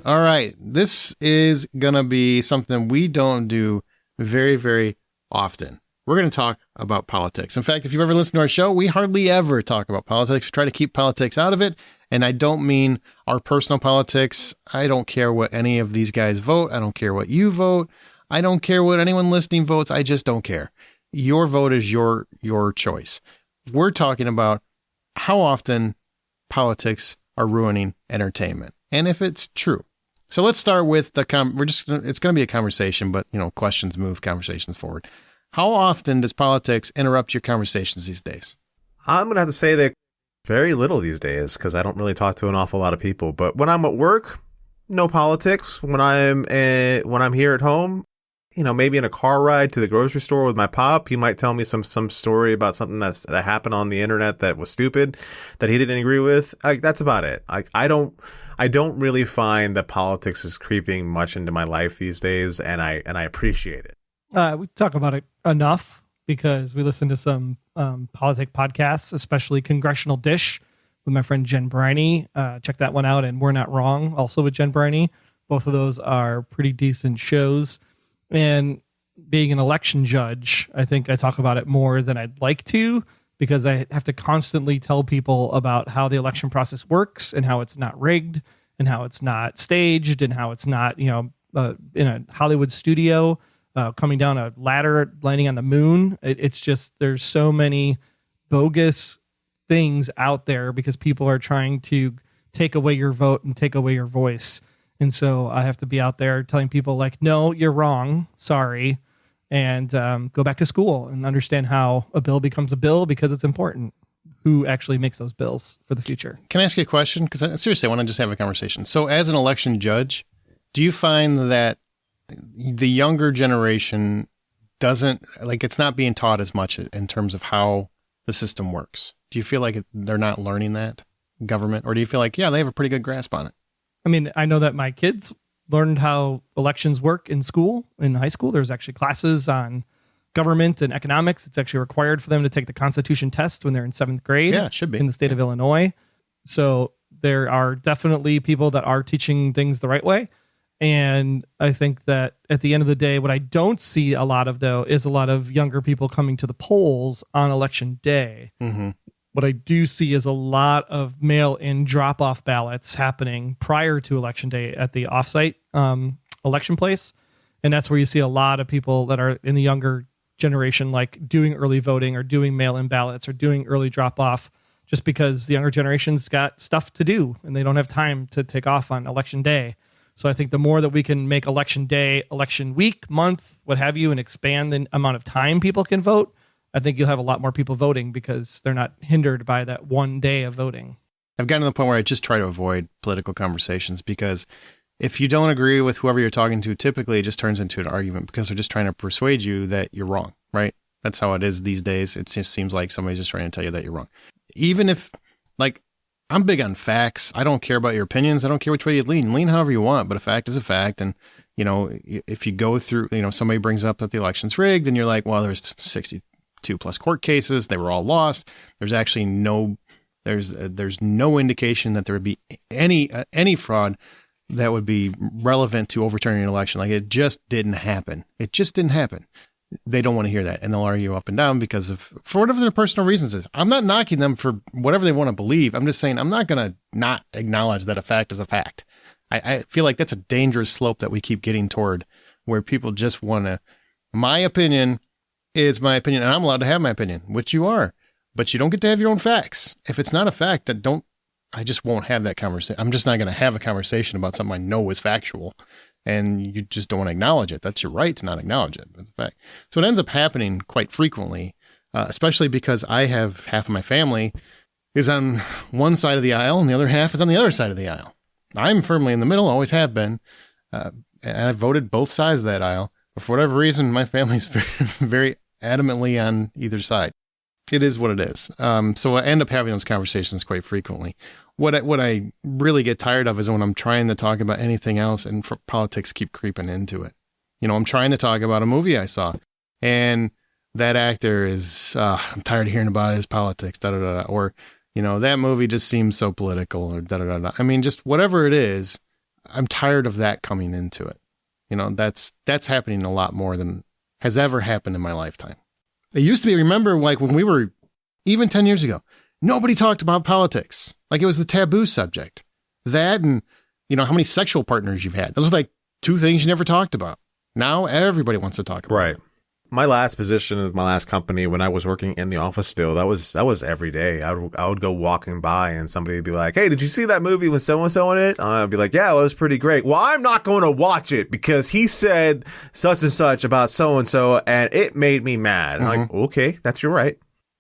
All right, this is going to be something we don't do very, very often. We're going to talk about politics. In fact, if you've ever listened to our show, we hardly ever talk about politics. We try to keep politics out of it. And I don't mean our personal politics. I don't care what any of these guys vote. I don't care what you vote. I don't care what anyone listening votes. I just don't care. Your vote is your choice. We're talking about how often politics are ruining entertainment, and if it's true. So let's start with it's going to be a conversation, but questions move conversations forward. How often does politics interrupt your conversations these days? I'm going to have to say that very little these days because I don't really talk to an awful lot of people. But when I'm at work, no politics. When I'm here at home, maybe in a car ride to the grocery store with my pop, he might tell me some story about something that happened on the internet that was stupid, that he didn't agree with. That's about it. I don't really find that politics is creeping much into my life these days, and I appreciate it. We talk about it enough because we listen to some politic podcasts, especially Congressional Dish with my friend Jen Briney. Check that one out, and We're Not Wrong, also with Jen Briney. Both of those are pretty decent shows. And being an election judge, I think I talk about it more than I'd like to because I have to constantly tell people about how the election process works and how it's not rigged and how it's not staged and how it's not, in a Hollywood studio coming down a ladder, landing on the moon. It's just there's so many bogus things out there because people are trying to take away your vote and take away your voice. And so I have to be out there telling people like, no, you're wrong. Sorry. And go back to school and understand how a bill becomes a bill because it's important. Who actually makes those bills for the future? Can I ask you a question? Because seriously, I want to just have a conversation. So as an election judge, do you find that the younger generation doesn't, it's not being taught as much in terms of how the system works? Do you feel like they're not learning that, government? Or do you feel like, yeah, they have a pretty good grasp on it? I mean, I know that my kids learned how elections work in school, in high school. There's actually classes on government and economics. It's actually required for them to take the Constitution test when they're in 7th grade. Yeah, it should be. In the state of Illinois. So there are definitely people that are teaching things the right way. And I think that at the end of the day, what I don't see a lot of, though, is a lot of younger people coming to the polls on election day. Mm-hmm. What I do see is a lot of mail-in drop-off ballots happening prior to election day at the offsite election place. And that's where you see a lot of people that are in the younger generation, like doing early voting or doing mail-in ballots or doing early drop-off, just because the younger generation's got stuff to do and they don't have time to take off on election day. So I think the more that we can make election day, election week, month, what have you, and expand the amount of time people can vote, I think you'll have a lot more people voting because they're not hindered by that one day of voting. I've gotten to the point where I just try to avoid political conversations because if you don't agree with whoever you're talking to, typically it just turns into an argument because they're just trying to persuade you that you're wrong, right? That's how it is these days. It just seems like somebody's just trying to tell you that you're wrong. Even if, I'm big on facts. I don't care about your opinions. I don't care which way you lean. Lean however you want, but a fact is a fact. And, you know, if you go through, you know, somebody brings up that the election's rigged and you're like, well, there's 62 plus court cases. They were all lost. There's actually there's no indication that there would be any fraud that would be relevant to overturning an election. Like, it just didn't happen. It just didn't happen. They don't want to hear that, and they'll argue up and down because for whatever their personal reasons is. I'm not knocking them for whatever they want to believe. I'm just saying I'm not going to not acknowledge that a fact is a fact. I feel like that's a dangerous slope that we keep getting toward, where people just want to, my opinion is my opinion, and I'm allowed to have my opinion, which you are, but you don't get to have your own facts. If it's not a fact, I just won't have that conversation. I'm just not going to have a conversation about something I know is factual. And you just don't want to acknowledge it. That's your right to not acknowledge it. That's a fact. So it ends up happening quite frequently, especially because I have half of my family is on one side of the aisle and the other half is on the other side of the aisle. I'm firmly in the middle, always have been. And I voted both sides of that aisle. But for whatever reason, my family's very adamantly on either side. It is what it is. So I end up having those conversations quite frequently. What I really get tired of is when I'm trying to talk about anything else and politics keep creeping into it. You know, I'm trying to talk about a movie I saw, and that actor is, I'm tired of hearing about his politics, or, you know, that movie just seems so political, or I mean, just whatever it is, I'm tired of that coming into it. You know, that's happening a lot more than has ever happened in my lifetime. It used to be, remember, like when we were, even 10 years ago, nobody talked about politics. Like, it was the taboo subject. That and, you know, how many sexual partners you've had. Those are like two things you never talked about. Now everybody wants to talk about right. it. My last position of my last company, when I was working in the office still, that was every day. I would go walking by and somebody would be like, hey, did you see that movie with so-and-so in it? I'd be like, yeah, well, it was pretty great. Well, I'm not going to watch it because he said such and such about so-and-so and it made me mad. And I'm like, okay, that's your right.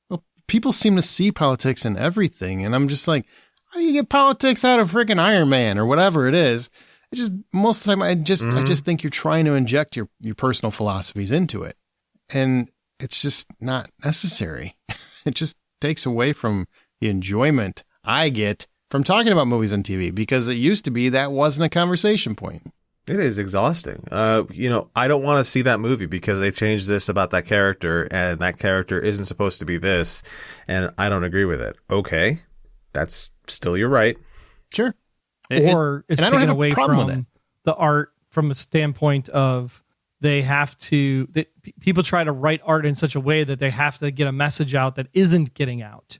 Well, people seem to see politics in everything. And I'm just like, how do you get politics out of freaking Iron Man or whatever it is? It's just, most of the time, I just think you're trying to inject your personal philosophies into it. And it's just not necessary. It just takes away from the enjoyment I get from talking about movies and TV, because it used to be that wasn't a conversation point. It is exhausting. You know, I don't want to see that movie because they changed this about that character and that character isn't supposed to be this, and I don't agree with it. Okay, that's still your right. Sure. Or it's taken away from the art from a standpoint of people try to write art in such a way that they have to get a message out that isn't getting out,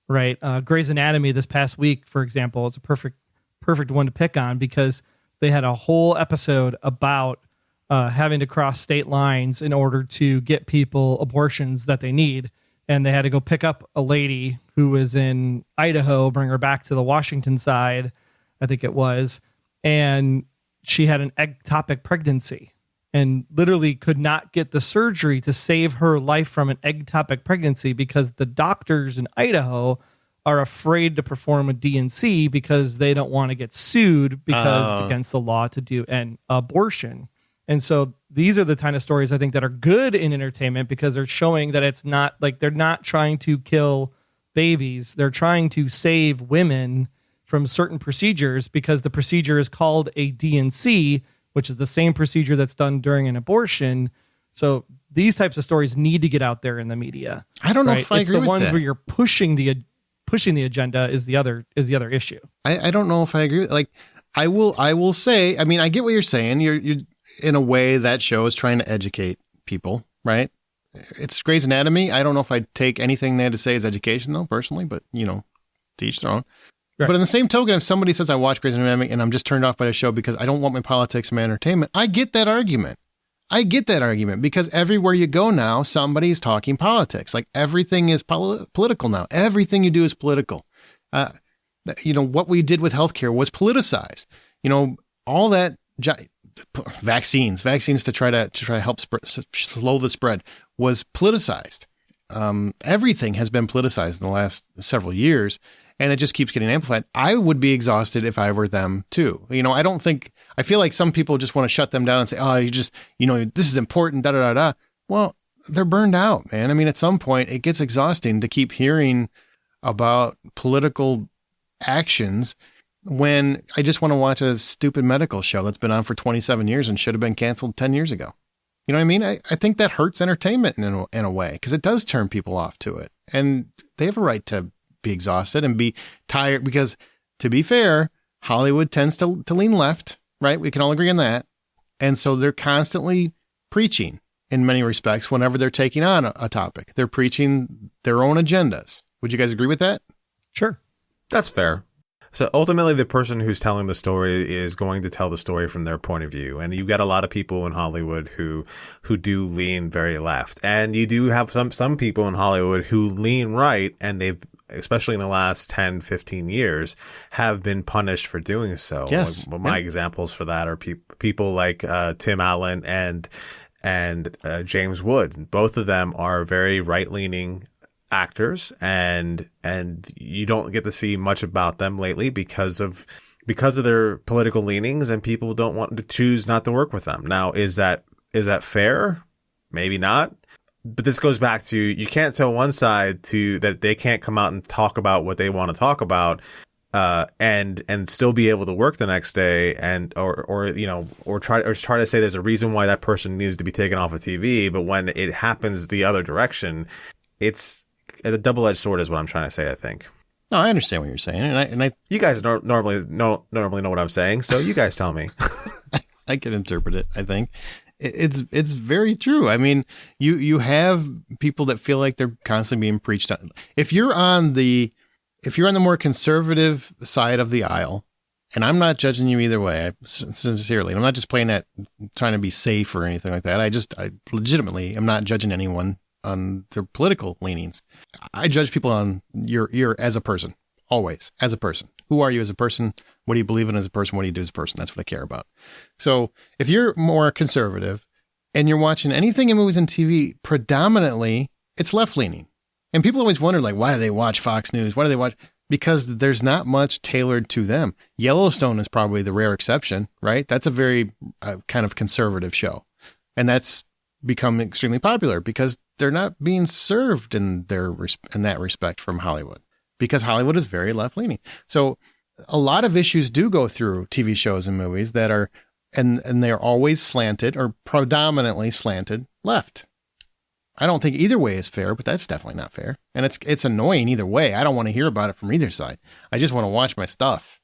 right? Grey's Anatomy this past week, for example, is a perfect one to pick on because they had a whole episode about having to cross state lines in order to get people abortions that they need. And they had to go pick up a lady who was in Idaho, bring her back to the Washington side, I think it was, and she had an ectopic pregnancy. And literally could not get the surgery to save her life from an ectopic pregnancy because the doctors in Idaho are afraid to perform a D&C because they don't want to get sued because it's against the law to do an abortion. And so these are the kind of stories I think that are good in entertainment because they're showing that it's not like they're not trying to kill babies. They're trying to save women from certain procedures because the procedure is called a D&C, which is the same procedure that's done during an abortion. So these types of stories need to get out there in the media. I don't know if I agree with that. It's the ones where you're pushing the agenda is the other issue. I don't know if I agree. Like, I will say, I mean, I get what you're saying. You're in a way that show is trying to educate people, right? It's Grey's Anatomy. I don't know if I'd take anything they had to say as education though, personally, but you know, to each their own. Right. But in the same token, if somebody says I watch Grey's Anatomy and I'm just turned off by the show because I don't want my politics and my entertainment, I get that argument. Because everywhere you go now, somebody's talking politics. Like everything is political now. Everything you do is political. You know, what we did with healthcare was politicized. You know, all that vaccines to try to help slow the spread was politicized. Everything has been politicized in the last several years. And it just keeps getting amplified. I would be exhausted if I were them too. You know, I feel like some people just want to shut them down and say, oh, this is important, Well, they're burned out, man. I mean, at some point it gets exhausting to keep hearing about political actions when I just want to watch a stupid medical show that's been on for 27 years and should have been canceled 10 years ago. You know what I mean? I think that hurts entertainment in a way, because it does turn people off to it. And they have a right to be exhausted and be tired, because to be fair, Hollywood tends to lean left, right? We can all agree on that. And so they're constantly preaching in many respects whenever they're taking on a topic. They're preaching their own agendas. Would you guys agree with that? Sure. That's fair. So ultimately, the person who's telling the story is going to tell the story from their point of view. And you've got a lot of people in Hollywood who do lean very left. And you do have some people in Hollywood who lean right, and they've, especially in the last 10, 15 years, have been punished for doing so. Yes. Like, my examples for that are people like Tim Allen and James Wood. Both of them are very right-leaning actors, and you don't get to see much about them lately because of their political leanings, and people don't want to choose not to work with them. Now, is that fair? Maybe not. But this goes back to, you can't tell one side that they can't come out and talk about what they want to talk about, and still be able to work the next day, and or try to say there's a reason why that person needs to be taken off of TV. But when it happens the other direction, it's a double-edged sword, is what I'm trying to say, I think. No, I understand what you're saying, and I you guys normally know what I'm saying, so you guys tell me. I can interpret it. I think it's very true. I mean, you have people that feel like they're constantly being preached on. If you're on the more conservative side of the aisle, and I'm not judging you either way, sincerely, I'm not just playing that, trying to be safe or anything like that. I legitimately am not judging anyone on their political leanings. I judge people on your as a person, always as a person. Who are you as a person? What do you believe in as a person? What do you do as a person? That's what I care about. So if you're more conservative and you're watching anything in movies and TV, predominantly it's left leaning. And people always wonder, like, why do they watch Fox News? Why do they watch? Because there's not much tailored to them. Yellowstone is probably the rare exception, right? That's a very kind of conservative show. And that's become extremely popular because they're not being served in that respect from Hollywood, because Hollywood is very left leaning. So a lot of issues do go through TV shows and movies that are, and they're always slanted, or predominantly slanted left. I don't think either way is fair, but that's definitely not fair. And it's annoying either way. I don't want to hear about it from either side. I just want to watch my stuff.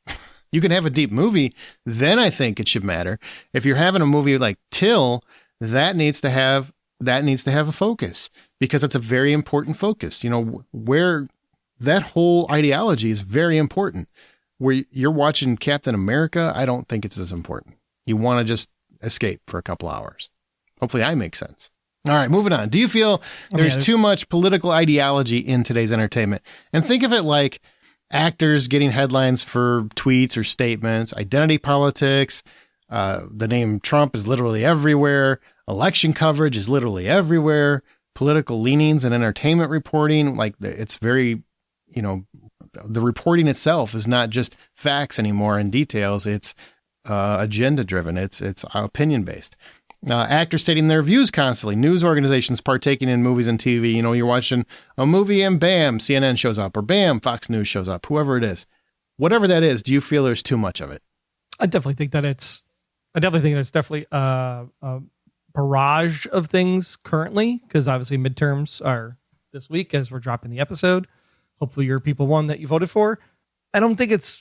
You can have a deep movie, then I think it should matter. If you're having a movie like Till, that needs to have a focus, because it's a very important focus. You know, where that whole ideology is very important. Where you're watching Captain America, I don't think it's as important. You want to just escape for a couple hours. Hopefully I make sense. All right, moving on. Do you feel there's too much political ideology in today's entertainment? And think of it like actors getting headlines for tweets or statements, identity politics. The name Trump is literally everywhere. Election coverage is literally everywhere. Political leanings and entertainment reporting, like it's very, the reporting itself is not just facts anymore and details. It's agenda driven. It's opinion based. Actors stating their views constantly. News organizations partaking in movies and TV. You're watching a movie and bam, CNN shows up, or bam, Fox News shows up. Whoever it is, whatever that is, do you feel there's too much of it? I definitely think there's definitely a barrage of things currently, because obviously midterms are this week as we're dropping the episode. Hopefully your people won that you voted for. I don't think it's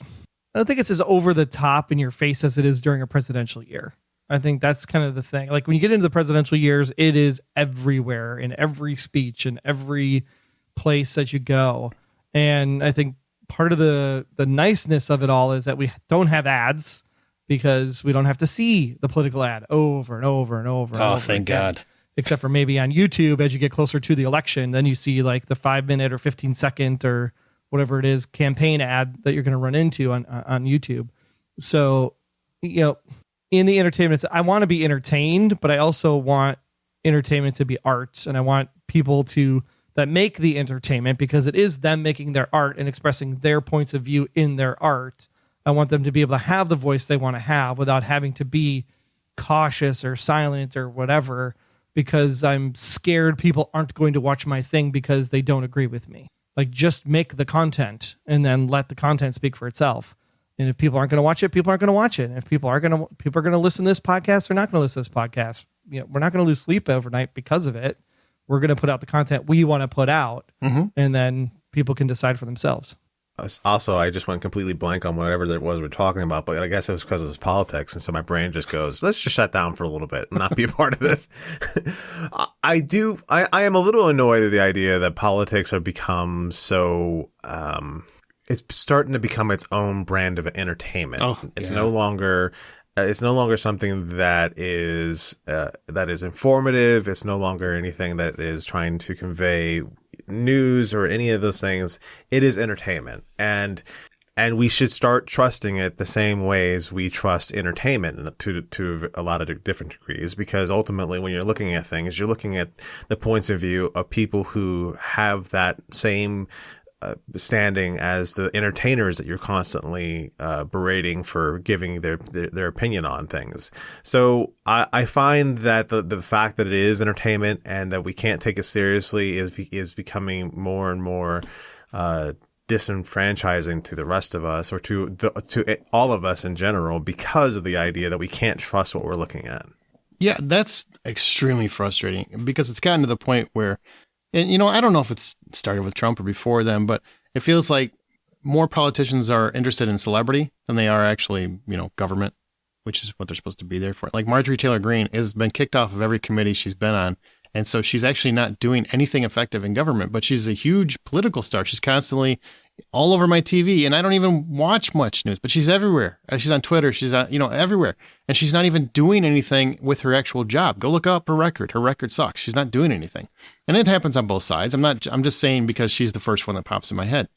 as over the top in your face as it is during a presidential year. I think that's kind of the thing. Like when you get into the presidential years, it is everywhere in every speech and every place that you go. And I think part of the niceness of it all is that we don't have ads, because we don't have to see the political ad over and over and over. Oh, thank God. Except for maybe on YouTube, as you get closer to the election, then you see like the 5-minute or 15-second or whatever it is campaign ad that you're going to run into on YouTube. So, in the entertainment, I want to be entertained, but I also want entertainment to be art, and I want people that make the entertainment, because it is them making their art and expressing their points of view in their art. I want them to be able to have the voice they want to have without having to be cautious or silent or whatever, because I'm scared people aren't going to watch my thing because they don't agree with me. Like, just make the content and then let the content speak for itself. And if people aren't going to watch it, people aren't going to watch it. And if people are going to listen to this podcast, they're not going to listen to this podcast. We're not going to lose sleep overnight because of it. We're going to put out the content we want to put out, and then people can decide for themselves. Also, I just went completely blank on whatever it was we're talking about, but I guess it was because of this politics, and so my brain just goes, let's just shut down for a little bit and not be a part of this. I am a little annoyed at the idea that politics have become so, it's starting to become its own brand of entertainment. It's no longer something that is informative. It's no longer anything that is trying to convey news or any of those things. It is entertainment, and we should start trusting it the same ways we trust entertainment to a lot of different degrees, because ultimately when you're looking at things, you're looking at the points of view of people who have that same standing as the entertainers that you're constantly berating for giving their opinion on things. So I find that the fact that it is entertainment and that we can't take it seriously is becoming more and more disenfranchising to the rest of us, or to all of us in general, because of the idea that we can't trust what we're looking at. Yeah, that's extremely frustrating, because it's gotten to the point where, and, I don't know if it's started with Trump or before then, but it feels like more politicians are interested in celebrity than they are actually, government, which is what they're supposed to be there for. Like Marjorie Taylor Greene has been kicked off of every committee she's been on. And so she's actually not doing anything effective in government, but she's a huge political star. She's constantly all over my TV, and I don't even watch much news, but she's everywhere. She's on Twitter. She's on, everywhere. And she's not even doing anything with her actual job. Go look up her record. Her record sucks. She's not doing anything. And it happens on both sides. I'm just saying because she's the first one that pops in my head.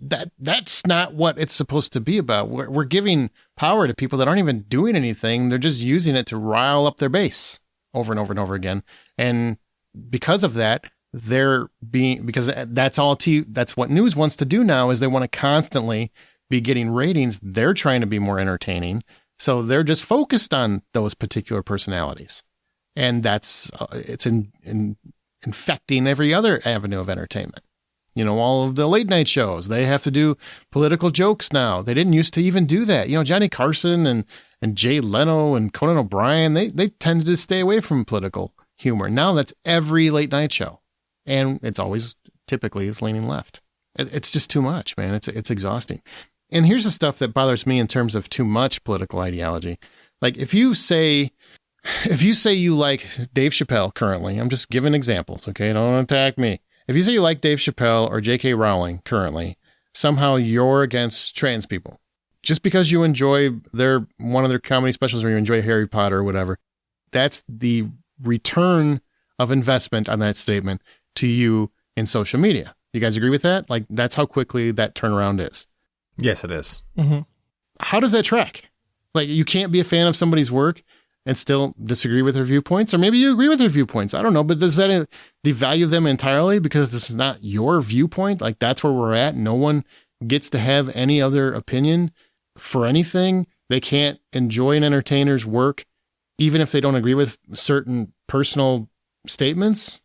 That's not what it's supposed to be about. We're giving power to people that aren't even doing anything. They're just using it to rile up their base over and over and over again. And because of that, because that's what news wants to do now, is they want to constantly be getting ratings. They're trying to be more entertaining. So they're just focused on those particular personalities. And it's infecting every other avenue of entertainment. All of the late night shows, they have to do political jokes now. They didn't used to even do that. Johnny Carson and Jay Leno and Conan O'Brien, they tended to stay away from political humor. Now that's every late night show. And it's always typically leaning left. It's just too much, man. It's exhausting. And here's the stuff that bothers me in terms of too much political ideology. Like if you say you like Dave Chappelle currently, I'm just giving examples, okay? Don't attack me. If you say you like Dave Chappelle or J.K. Rowling currently, somehow you're against trans people. Just because you enjoy one of their comedy specials, or you enjoy Harry Potter or whatever, that's the return of investment on that statement to you in social media. You guys agree with that? Like, that's how quickly that turnaround is. Yes, it is. Mm-hmm. How does that track? Like, you can't be a fan of somebody's work and still disagree with their viewpoints, or maybe you agree with their viewpoints. I don't know, but does that devalue them entirely because this is not your viewpoint? Like, that's where we're at. No one gets to have any other opinion for anything. They can't enjoy an entertainer's work, even if they don't agree with certain personal statements.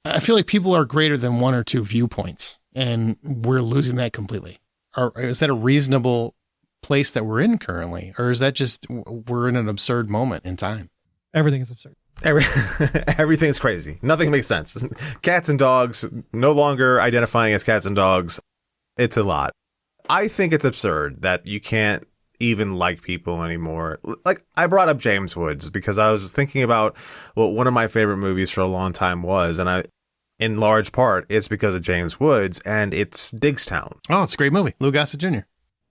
I feel like people are greater than one or two viewpoints, and we're losing that completely. Or is that a reasonable place that we're in currently? Or is that just we're in an absurd moment in time? Everything is absurd. Everything's crazy. Nothing makes sense. Cats and dogs, no longer identifying as cats and dogs. It's a lot. I think it's absurd that you can't even like people anymore. Like, I brought up James Woods because I was thinking about what one of my favorite movies for a long time was, and in large part, it's because of James Woods, and it's Diggstown. Oh, it's a great movie. Lou Gossett Jr.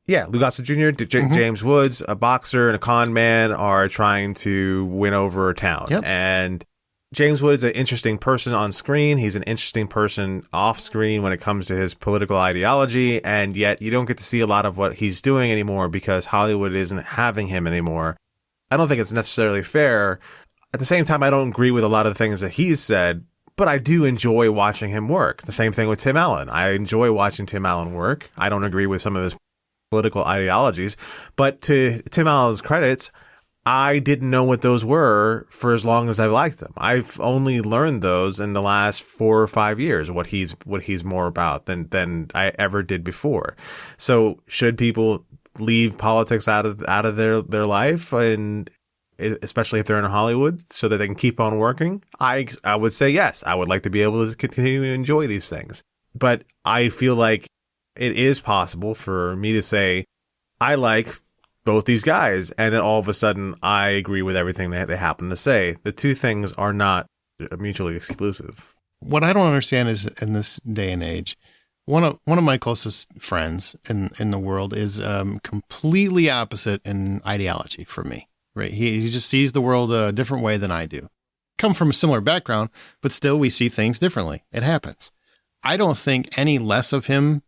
Yeah, Lou Gossett Jr., James Woods, a boxer and a con man, are trying to win over a town. Yep. And James Woods is an interesting person on screen. He's an interesting person off screen when it comes to his political ideology, and yet you don't get to see a lot of what he's doing anymore because Hollywood isn't having him anymore. I don't think it's necessarily fair. At the same time, I don't agree with a lot of the things that he's said, but I do enjoy watching him work. The same thing with Tim Allen. I enjoy watching Tim Allen work. I don't agree with some of his political ideologies, but to Tim Allen's credits, I didn't know what those were for as long as I've liked them. I've only learned those in the last 4 or 5 years, what he's more about than I ever did before. So should people leave politics out of their life, and especially if they're in Hollywood, so that they can keep on working? I would say yes. I would like to be able to continue to enjoy these things. But I feel like it is possible for me to say, I like both these guys, and then all of a sudden I agree with everything that they happen to say. The two things are not mutually exclusive. What I don't understand is, in this day and age, one of my closest friends in the world is completely opposite in ideology from me. Right? He just sees the world a different way than I do. Come from a similar background, but still we see things differently. It happens. I don't think any less of him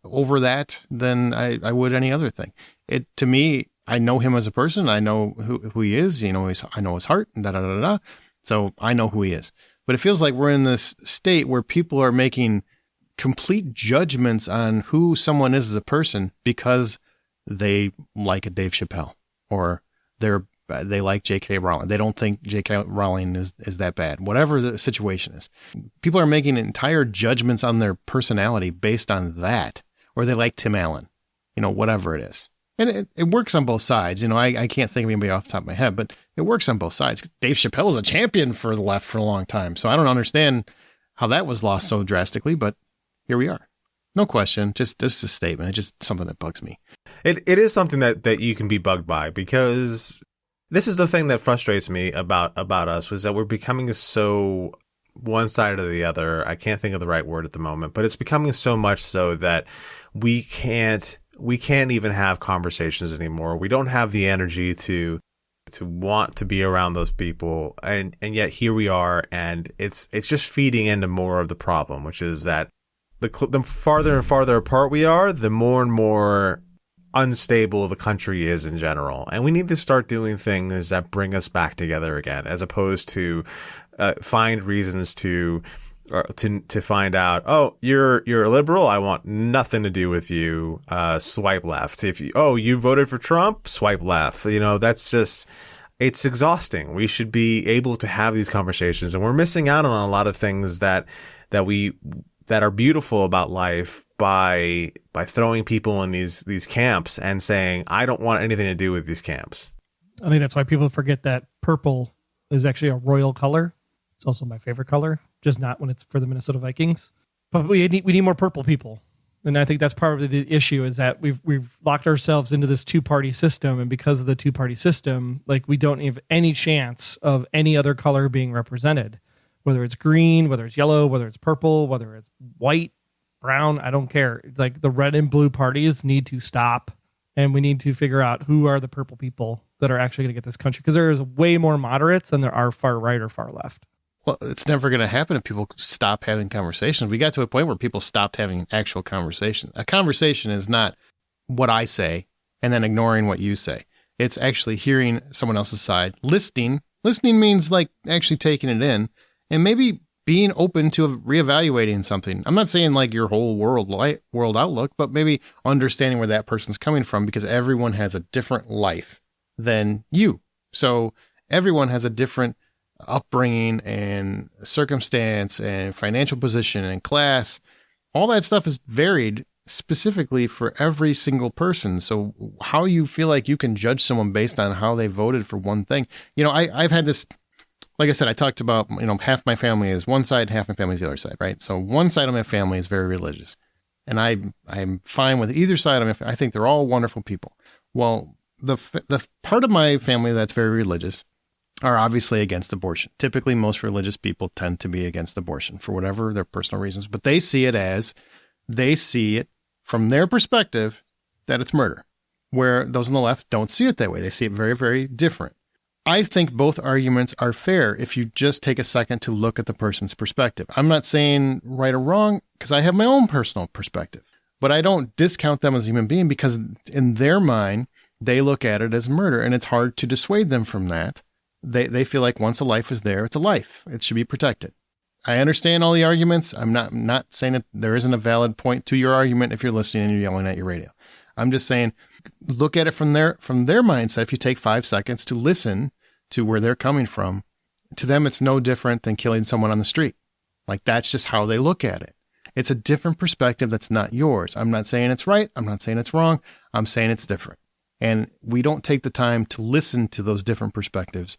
over that than I would any other thing. To me, I know him as a person. I know who he is. I know his heart. So I know who he is. But it feels like we're in this state where people are making complete judgments on who someone is as a person because they like a Dave Chappelle, or they like J.K. Rowling. They don't think J.K. Rowling is that bad. Whatever the situation is, people are making entire judgments on their personality based on that, or they like Tim Allen, whatever it is. And it works on both sides. I can't think of anybody off the top of my head, but it works on both sides. Dave Chappelle was a champion for the left for a long time. So I don't understand how that was lost so drastically, but here we are. No question. Just a statement. It's just something that bugs me. It is something that you can be bugged by, because this is the thing that frustrates me about us, was that we're becoming so one side or the other. I can't think of the right word at the moment, but it's becoming so much so that we can't even have conversations anymore. We don't have the energy to want to be around those people, and yet here we are, and it's just feeding into more of the problem, which is that the farther and farther apart we are, the more and more unstable the country is in general. And we need to start doing things that bring us back together again, as opposed to find reasons to find out, oh, you're a liberal, I want nothing to do with you, swipe left. You voted for Trump, swipe left. That's just, it's exhausting. We should be able to have these conversations, and we're missing out on a lot of things that are beautiful about life by throwing people in these camps and saying, I don't want anything to do with these camps. I think that's why people forget that purple is actually a royal color. It's also my favorite color, just not when it's for the Minnesota Vikings. But we need more purple people. And I think that's part of the issue, is that we've locked ourselves into this two-party system. And because of the two-party system, we don't have any chance of any other color being represented. Whether it's green, whether it's yellow, whether it's purple, whether it's white, brown, I don't care. The red and blue parties need to stop, and we need to figure out who are the purple people that are actually going to get this country, because there is way more moderates than there are far right or far left. Well, it's never going to happen if people stop having conversations. We got to a point where people stopped having actual conversations. A conversation is not what I say and then ignoring what you say. It's actually hearing someone else's side, listening. Listening means actually taking it in, and maybe being open to reevaluating something. I'm not saying your whole world outlook, but maybe understanding where that person's coming from, because everyone has a different life than you. So everyone has a different upbringing and circumstance and financial position and class. All that stuff is varied specifically for every single person. So how you feel like you can judge someone based on how they voted for one thing. I've had this, like I said, I talked about, half my family is one side, half my family is the other side, right? So one side of my family is very religious, and I'm fine with either side of my family. I think they're all wonderful people. Well, the part of my family that's very religious are obviously against abortion. Typically, most religious people tend to be against abortion for whatever their personal reasons, but they see it from their perspective that it's murder, where those on the left don't see it that way. They see it very, very different. I think both arguments are fair if you just take a second to look at the person's perspective. I'm not saying right or wrong, because I have my own personal perspective, but I don't discount them as a human being, because in their mind, they look at it as murder, and it's hard to dissuade them from that. They feel like once a life is there, it's a life. It should be protected. I understand all the arguments. I'm not saying that there isn't a valid point to your argument if you're listening and you're yelling at your radio. I'm just saying, look at it from their mindset, if you take 5 seconds to listen to where they're coming from, to them, it's no different than killing someone on the street. Like, that's just how they look at it. It's a different perspective that's not yours. I'm not saying it's right. I'm not saying it's wrong. I'm saying it's different. And we don't take the time to listen to those different perspectives.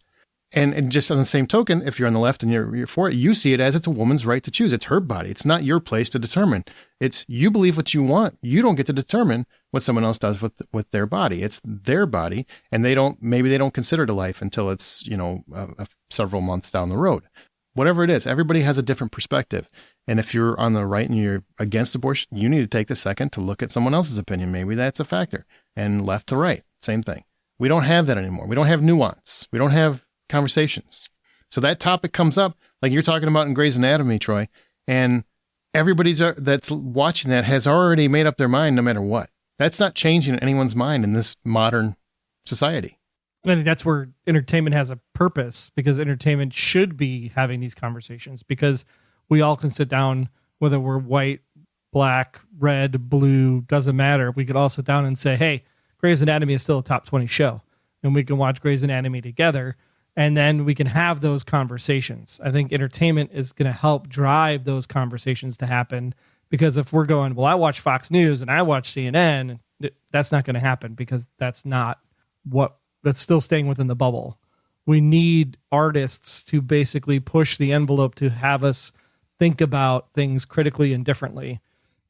And just on the same token, if you're on the left and you're for it, you see it as it's a woman's right to choose. It's her body. It's not your place to determine. It's you believe what you want. You don't get to determine what someone else does with their body. It's their body, and maybe they don't consider it a life until it's, several months down the road. Whatever it is, everybody has a different perspective. And if you're on the right and you're against abortion, you need to take the second to look at someone else's opinion. Maybe that's a factor. And left to right, same thing. We don't have that anymore. We don't have nuance. We don't have conversations. So that topic comes up like you're talking about in Grey's Anatomy, Troy, and everybody that's watching that has already made up their mind no matter what. That's not changing anyone's mind in this modern society. And I think that's where entertainment has a purpose, because entertainment should be having these conversations, because we all can sit down, whether we're white, black, red, blue, doesn't matter. We could all sit down and say, hey, Grey's Anatomy is still a top 20 show, and we can watch Grey's Anatomy together. And then we can have those conversations. I think entertainment is going to help drive those conversations to happen, because if we're going, well, I watch Fox News and I watch CNN, that's not going to happen, because that's still staying within the bubble. We need artists to basically push the envelope to have us think about things critically and differently.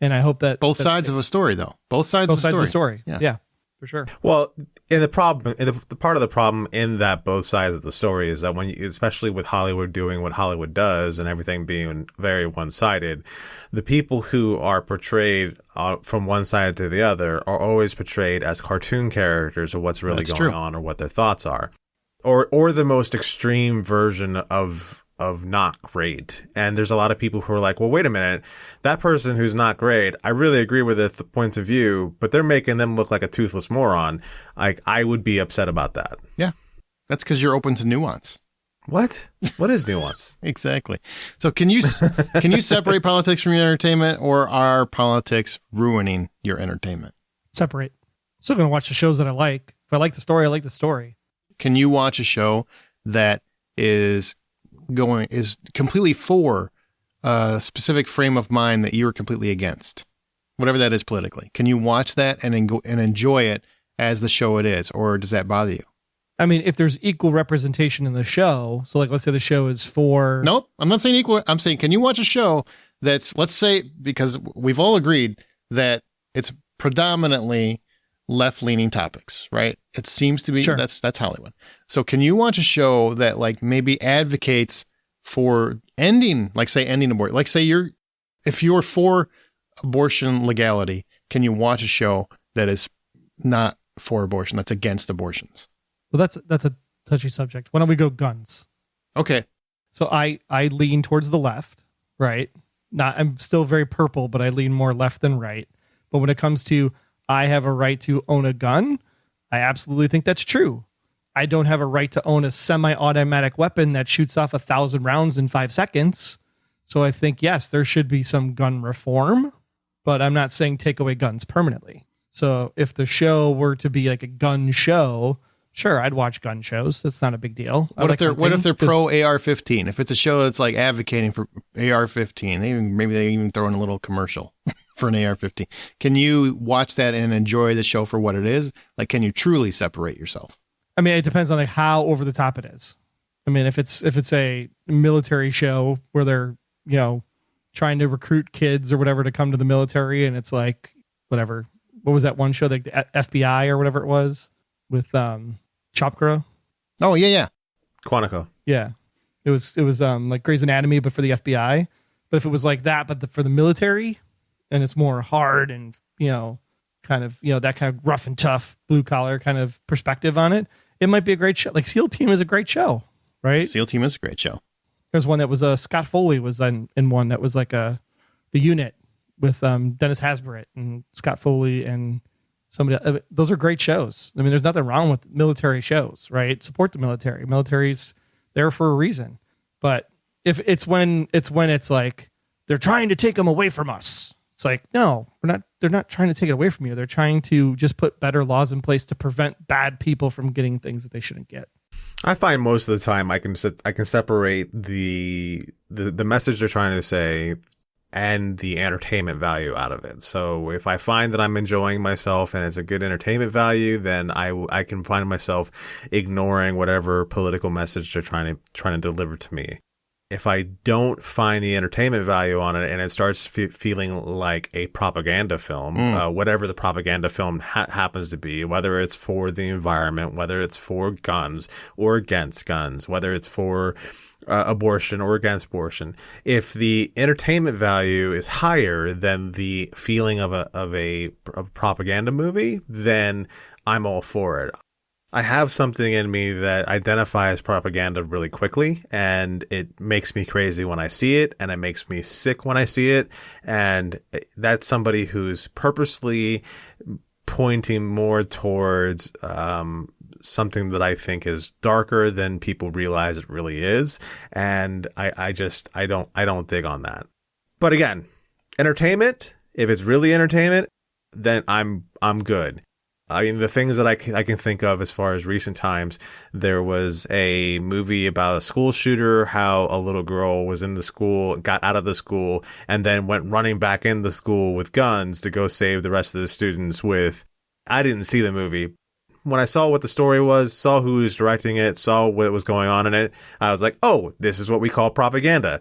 And I hope that both sides of a story, though. Both sides of the story. Yeah. For sure. Well, the part of the problem in that both sides of the story is that especially with Hollywood doing what Hollywood does and everything being very one-sided, the people who are portrayed from one side to the other are always portrayed as cartoon characters of what's really going on or what their thoughts are, or the most extreme version of not great. And there's a lot of people who are like, well, wait a minute, that person who's not great, I really agree with the points of view, but they're making them look like a toothless moron. I would be upset about that. Yeah. That's because you're open to nuance. What is nuance? Exactly. So can you separate politics from your entertainment, or are politics ruining your entertainment? Separate. Still going to watch the shows that I like. If I like the story, I like the story. Can you watch a show that is completely for a specific frame of mind that you're completely against, whatever that is politically? Can you watch that and enjoy it as the show it is, or does that bother you? I mean, if there's equal representation in the show, so like, let's say the show is for... Nope, I'm not saying equal. I'm saying, can you watch a show that's, let's say, because we've all agreed that it's predominantly left-leaning topics, right? It seems to be. Sure. That's Hollywood. So can you watch a show that like maybe advocates for ending abortion? Like say if you're for abortion legality, can you watch a show that is not for abortion, that's against abortions? Well, that's a touchy subject. Why don't we go guns? Okay. So I lean towards the left, right? I'm still very purple, but I lean more left than right. But when it comes to I have a right to own a gun, I absolutely think that's true. I don't have a right to own a semi-automatic weapon that shoots off 1,000 rounds in 5 seconds. So I think, yes, there should be some gun reform, but I'm not saying take away guns permanently. So if the show were to be like a gun show, sure, I'd watch gun shows. That's not a big deal. What if they're pro AR-15? If it's a show that's like advocating for AR-15, maybe they even throw in a little commercial for an AR-15. Can you watch that and enjoy the show for what it is? Like, can you truly separate yourself? I mean, it depends on like how over the top it is. I mean, if it's a military show where they're, trying to recruit kids or whatever to come to the military, and it's like whatever. What was that one show, like the FBI or whatever it was with Chopra? Oh yeah. Quantico. Yeah. It was like Grey's Anatomy, but for the FBI. But if it was like that, but for the military, and it's more hard and, kind of, that kind of rough and tough blue collar kind of perspective on it, it might be a great show. Like SEAL Team is a great show, right? SEAL Team is a great show. There's one that was Scott Foley was in one that was like the unit with Dennis Hasbrouck and Scott Foley and somebody. Those are great shows. I mean, there's nothing wrong with military shows, right? Support the military. Military's there for a reason. But if it's when it's like they're trying to take them away from us, it's like, no, we're not trying to take it away from you. They're trying to just put better laws in place to prevent bad people from getting things that they shouldn't get. I find most of the time I can separate the message they're trying to say and the entertainment value out of it. So if I find that I'm enjoying myself and it's a good entertainment value, then I can find myself ignoring whatever political message they're trying to deliver to me. If I don't find the entertainment value on it and it starts feeling like a propaganda film, whatever the propaganda film happens to be, whether it's for the environment, whether it's for guns or against guns, whether it's for abortion or against abortion, if the entertainment value is higher than the feeling of a propaganda movie, then I'm all for it. I have something in me that identifies propaganda really quickly, and it makes me crazy when I see it, and it makes me sick when I see it. And that's somebody who's purposely pointing more towards something that I think is darker than people realize it really is. And I don't dig on that. But again, entertainment, if it's really entertainment, then I'm good. I mean, the things that I can think of as far as recent times, there was a movie about a school shooter, how a little girl was in the school, got out of the school, and then went running back in the school with guns to go save the rest of the students with. I didn't see the movie. When I saw what the story was, saw who was directing it, saw what was going on in it, I was like, oh, this is what we call propaganda.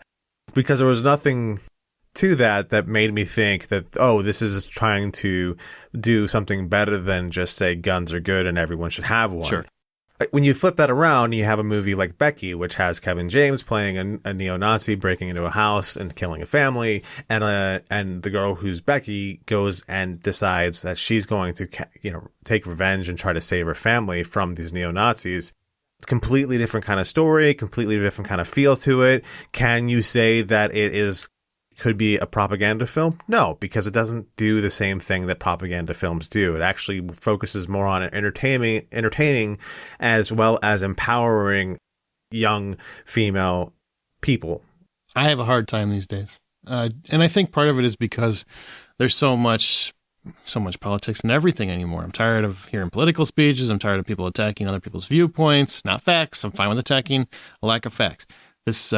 Because there was nothing to that made me think that, oh, this is trying to do something better than just say guns are good and everyone should have one. Sure. When you flip that around, you have a movie like Becky, which has Kevin James playing a neo-Nazi breaking into a house and killing a family, and the girl who's Becky goes and decides that she's going to take revenge and try to save her family from these neo-Nazis. Completely different kind of story, completely different kind of feel to it. Can you say that it could be a propaganda film? No, because it doesn't do the same thing that propaganda films do. It actually focuses more on entertaining as well as empowering young female people. I have a hard time these days. And I think part of it is because there's so much politics and everything anymore. I'm tired of hearing political speeches. I'm tired of people attacking other people's viewpoints, not facts. I'm fine with attacking a lack of facts. This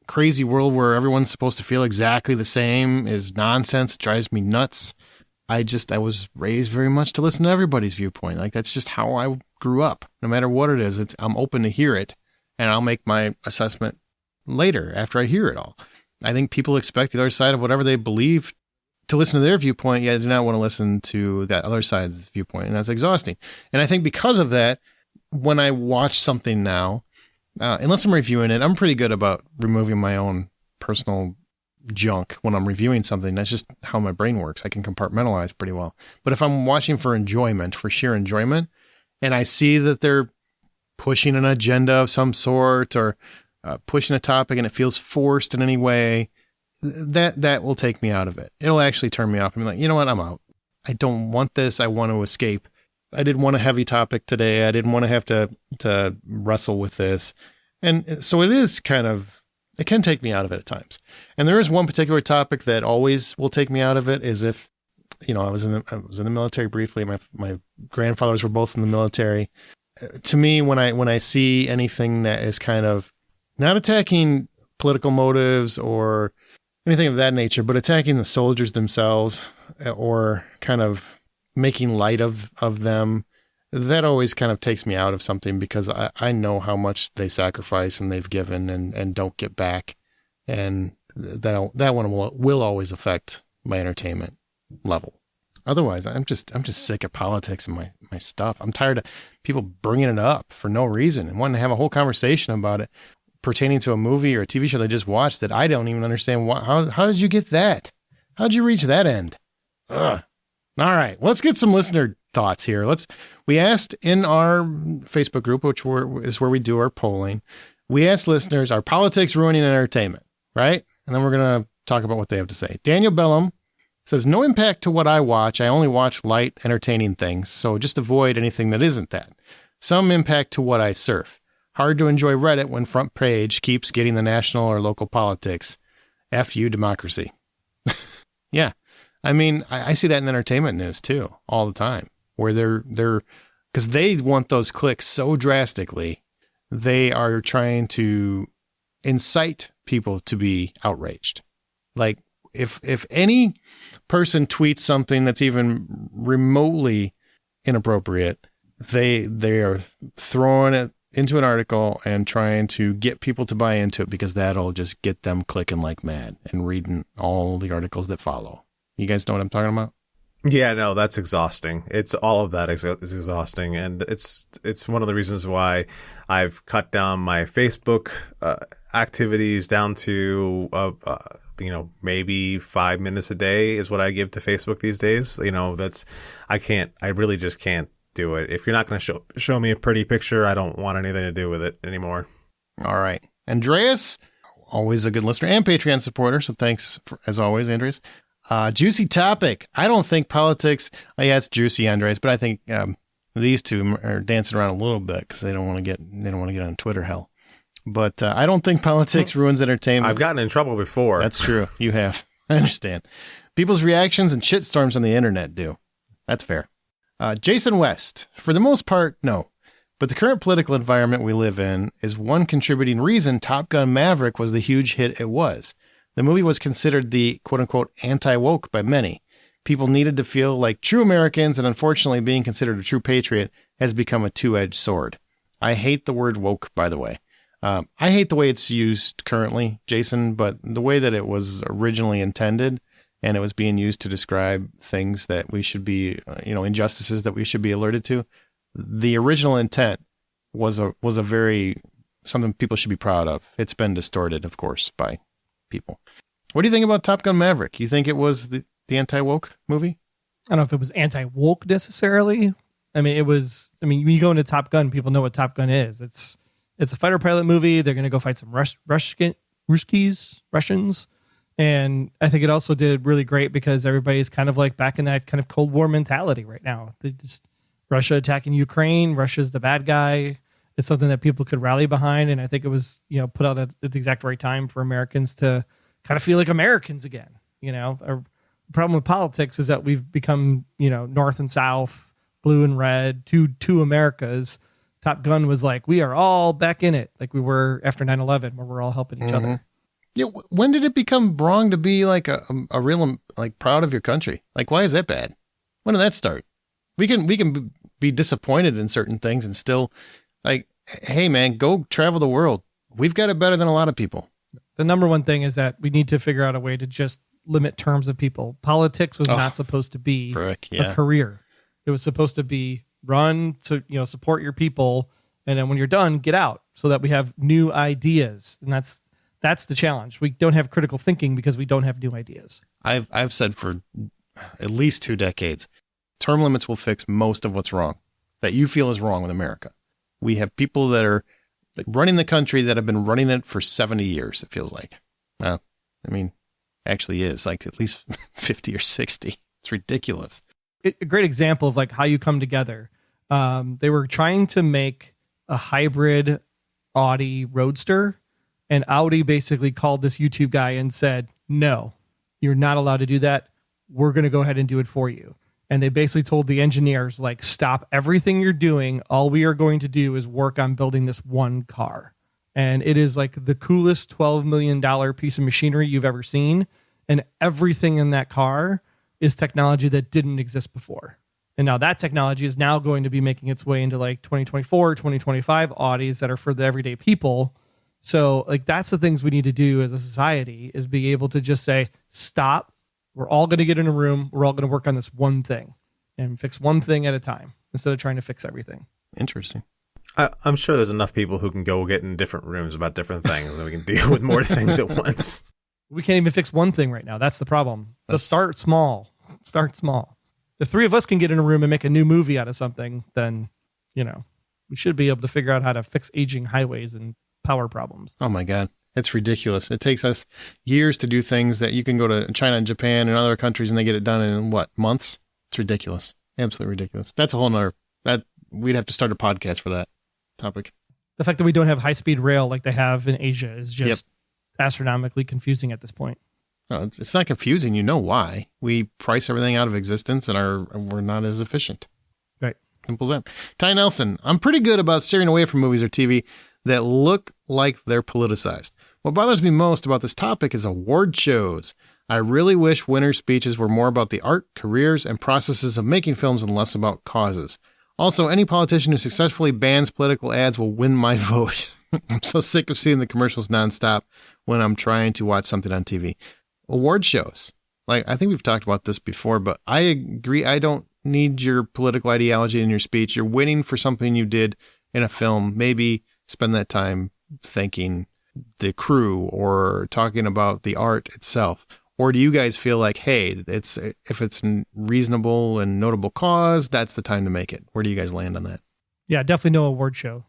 crazy world where everyone's supposed to feel exactly the same is nonsense. It drives me nuts. I was raised very much to listen to everybody's viewpoint. Like, that's just how I grew up. No matter what it is, I'm open to hear it, and I'll make my assessment later after I hear it all. I think people expect the other side of whatever they believe to listen to their viewpoint, yet do not want to listen to that other side's viewpoint, and that's exhausting. And I think because of that, when I watch something now, unless I'm reviewing it, I'm pretty good about removing my own personal junk when I'm reviewing something. That's just how my brain works. I can compartmentalize pretty well. But if I'm watching for enjoyment, for sheer enjoyment, and I see that they're pushing an agenda of some sort or pushing a topic and it feels forced in any way, that will take me out of it. It'll actually turn me off. I'm like, you know what? I'm out. I don't want this. I want to escape. I didn't want a heavy topic today. I didn't want to have to wrestle with this. And so it can take me out of it at times. And there is one particular topic that always will take me out of it, is if, I was in the military briefly. My grandfathers were both in the military. To me, when I see anything that is kind of not attacking political motives or anything of that nature, but attacking the soldiers themselves or kind of making light of them, that always kind of takes me out of something, because I know how much they sacrifice and they've given and don't get back. And that one will always affect my entertainment level. Otherwise, I'm just sick of politics and my stuff. I'm tired of people bringing it up for no reason and wanting to have a whole conversation about it pertaining to a movie or a TV show they just watched that I don't even understand. How did you get that? How did you reach that end? Ugh. All right, let's get some listener thoughts here. We asked in our Facebook group, which is where we do our polling. We asked listeners, are politics ruining entertainment? Right? And then we're going to talk about what they have to say. Daniel Bellum says, no impact to what I watch. I only watch light, entertaining things, so just avoid anything that isn't that. Some impact to what I surf. Hard to enjoy Reddit when front page keeps getting the national or local politics. F you, democracy. Yeah. I mean, I see that in entertainment news too, all the time, where they're because they want those clicks so drastically, they are trying to incite people to be outraged. Like if any person tweets something that's even remotely inappropriate, they are throwing it into an article and trying to get people to buy into it because that'll just get them clicking like mad and reading all the articles that follow. You guys know what I'm talking about? Yeah, no, that's exhausting. It's all of that is exhausting, and it's one of the reasons why I've cut down my Facebook activities down to maybe 5 minutes a day is what I give to Facebook these days. I really just can't do it. If you're not going to show me a pretty picture, I don't want anything to do with it anymore. All right, Andreas, always a good listener and Patreon supporter, so thanks as always, Andreas. Juicy topic. I don't think politics. Oh, yeah, it's juicy, Andres, but I think these two are dancing around a little bit because they don't want to get on Twitter hell. But I don't think politics ruins entertainment. I've gotten in trouble before. That's true. You have. I understand. People's reactions and shitstorms on the internet do. That's fair. Jason West. For the most part, no. But the current political environment we live in is one contributing reason Top Gun Maverick was the huge hit it was. The movie was considered the quote-unquote anti-woke by many. People needed to feel like true Americans, and unfortunately being considered a true patriot has become a two-edged sword. I hate the word woke, by the way. I hate the way it's used currently, Jason, but the way that it was originally intended, and it was being used to describe things that we should be, injustices that we should be alerted to, the original intent was a very, something people should be proud of. It's been distorted, of course, by people. What do you think about Top Gun Maverick? You think it was the anti-woke movie? I don't know if it was anti-woke necessarily. When you go into Top Gun, people know what Top Gun is. It's a fighter pilot movie. They're going to go fight some Russians. And I think it also did really great because everybody's kind of like back in that kind of Cold War mentality right now. Russia attacking Ukraine. Russia's the bad guy. It's something that people could rally behind. And I think it was, put out at the exact right time for Americans to kind of feel like Americans again. Our problem with politics is that we've become, North and South, blue and red, two Americas. Top Gun was like, we are all back in it. Like we were after 9/11 where we're all helping each other. Yeah. When did it become wrong to be like a real, like proud of your country? Like, why is that bad? When did that start? We can be disappointed in certain things and still like, hey man, go travel the world. We've got it better than a lot of people. The number one thing is that we need to figure out a way to just limit terms of people. Politics was not supposed to be a career. It was supposed to be run to, support your people. And then when you're done, get out so that we have new ideas. And that's the challenge. We don't have critical thinking because we don't have new ideas. I've said for at least 2 decades, term limits will fix most of what's wrong that you feel is wrong with America. We have people that are running the country that have been running it for 70 years, it feels like. Actually is like at least 50 or 60. It's ridiculous. A great example of like how you come together. They were trying to make a hybrid Audi Roadster, and Audi basically called this YouTube guy and said, no, you're not allowed to do that. We're going to go ahead and do it for you. And they basically told the engineers, like, stop everything you're doing. All we are going to do is work on building this one car. And it is like the coolest $12 million piece of machinery you've ever seen. And everything in that car is technology that didn't exist before. And now that technology is now going to be making its way into like 2024, 2025 Audis that are for the everyday people. So like that's the things we need to do as a society is be able to just say, stop. We're all going to get in a room. We're all going to work on this one thing and fix one thing at a time instead of trying to fix everything. Interesting. I'm sure there's enough people who can go get in different rooms about different things and we can deal with more things at once. We can't even fix one thing right now. That's the problem. Let's start small. Start small. If 3 of us can get in a room and make a new movie out of something, then, we should be able to figure out how to fix aging highways and power problems. Oh my God. It's ridiculous. It takes us years to do things that you can go to China and Japan and other countries and they get it done in months? It's ridiculous. Absolutely ridiculous. That's a whole nother, we'd have to start a podcast for that topic. The fact that we don't have high-speed rail like they have in Asia is just astronomically confusing at this point. No, it's not confusing. You know why. We price everything out of existence and we're not as efficient. Right. Simple as that. Ty Nelson, I'm pretty good about steering away from movies or TV that look like they're politicized. What bothers me most about this topic is award shows. I really wish winners' speeches were more about the art, careers, and processes of making films and less about causes. Also, any politician who successfully bans political ads will win my vote. I'm so sick of seeing the commercials nonstop when I'm trying to watch something on TV. Award shows. Like, I think we've talked about this before, but I agree. I don't need your political ideology in your speech. You're winning for something you did in a film. Maybe spend that time thanking the crew or talking about the art itself. Or do you guys feel like, hey, if it's a reasonable and notable cause, that's the time to make it? Where do you guys land on that? Yeah, definitely no award show.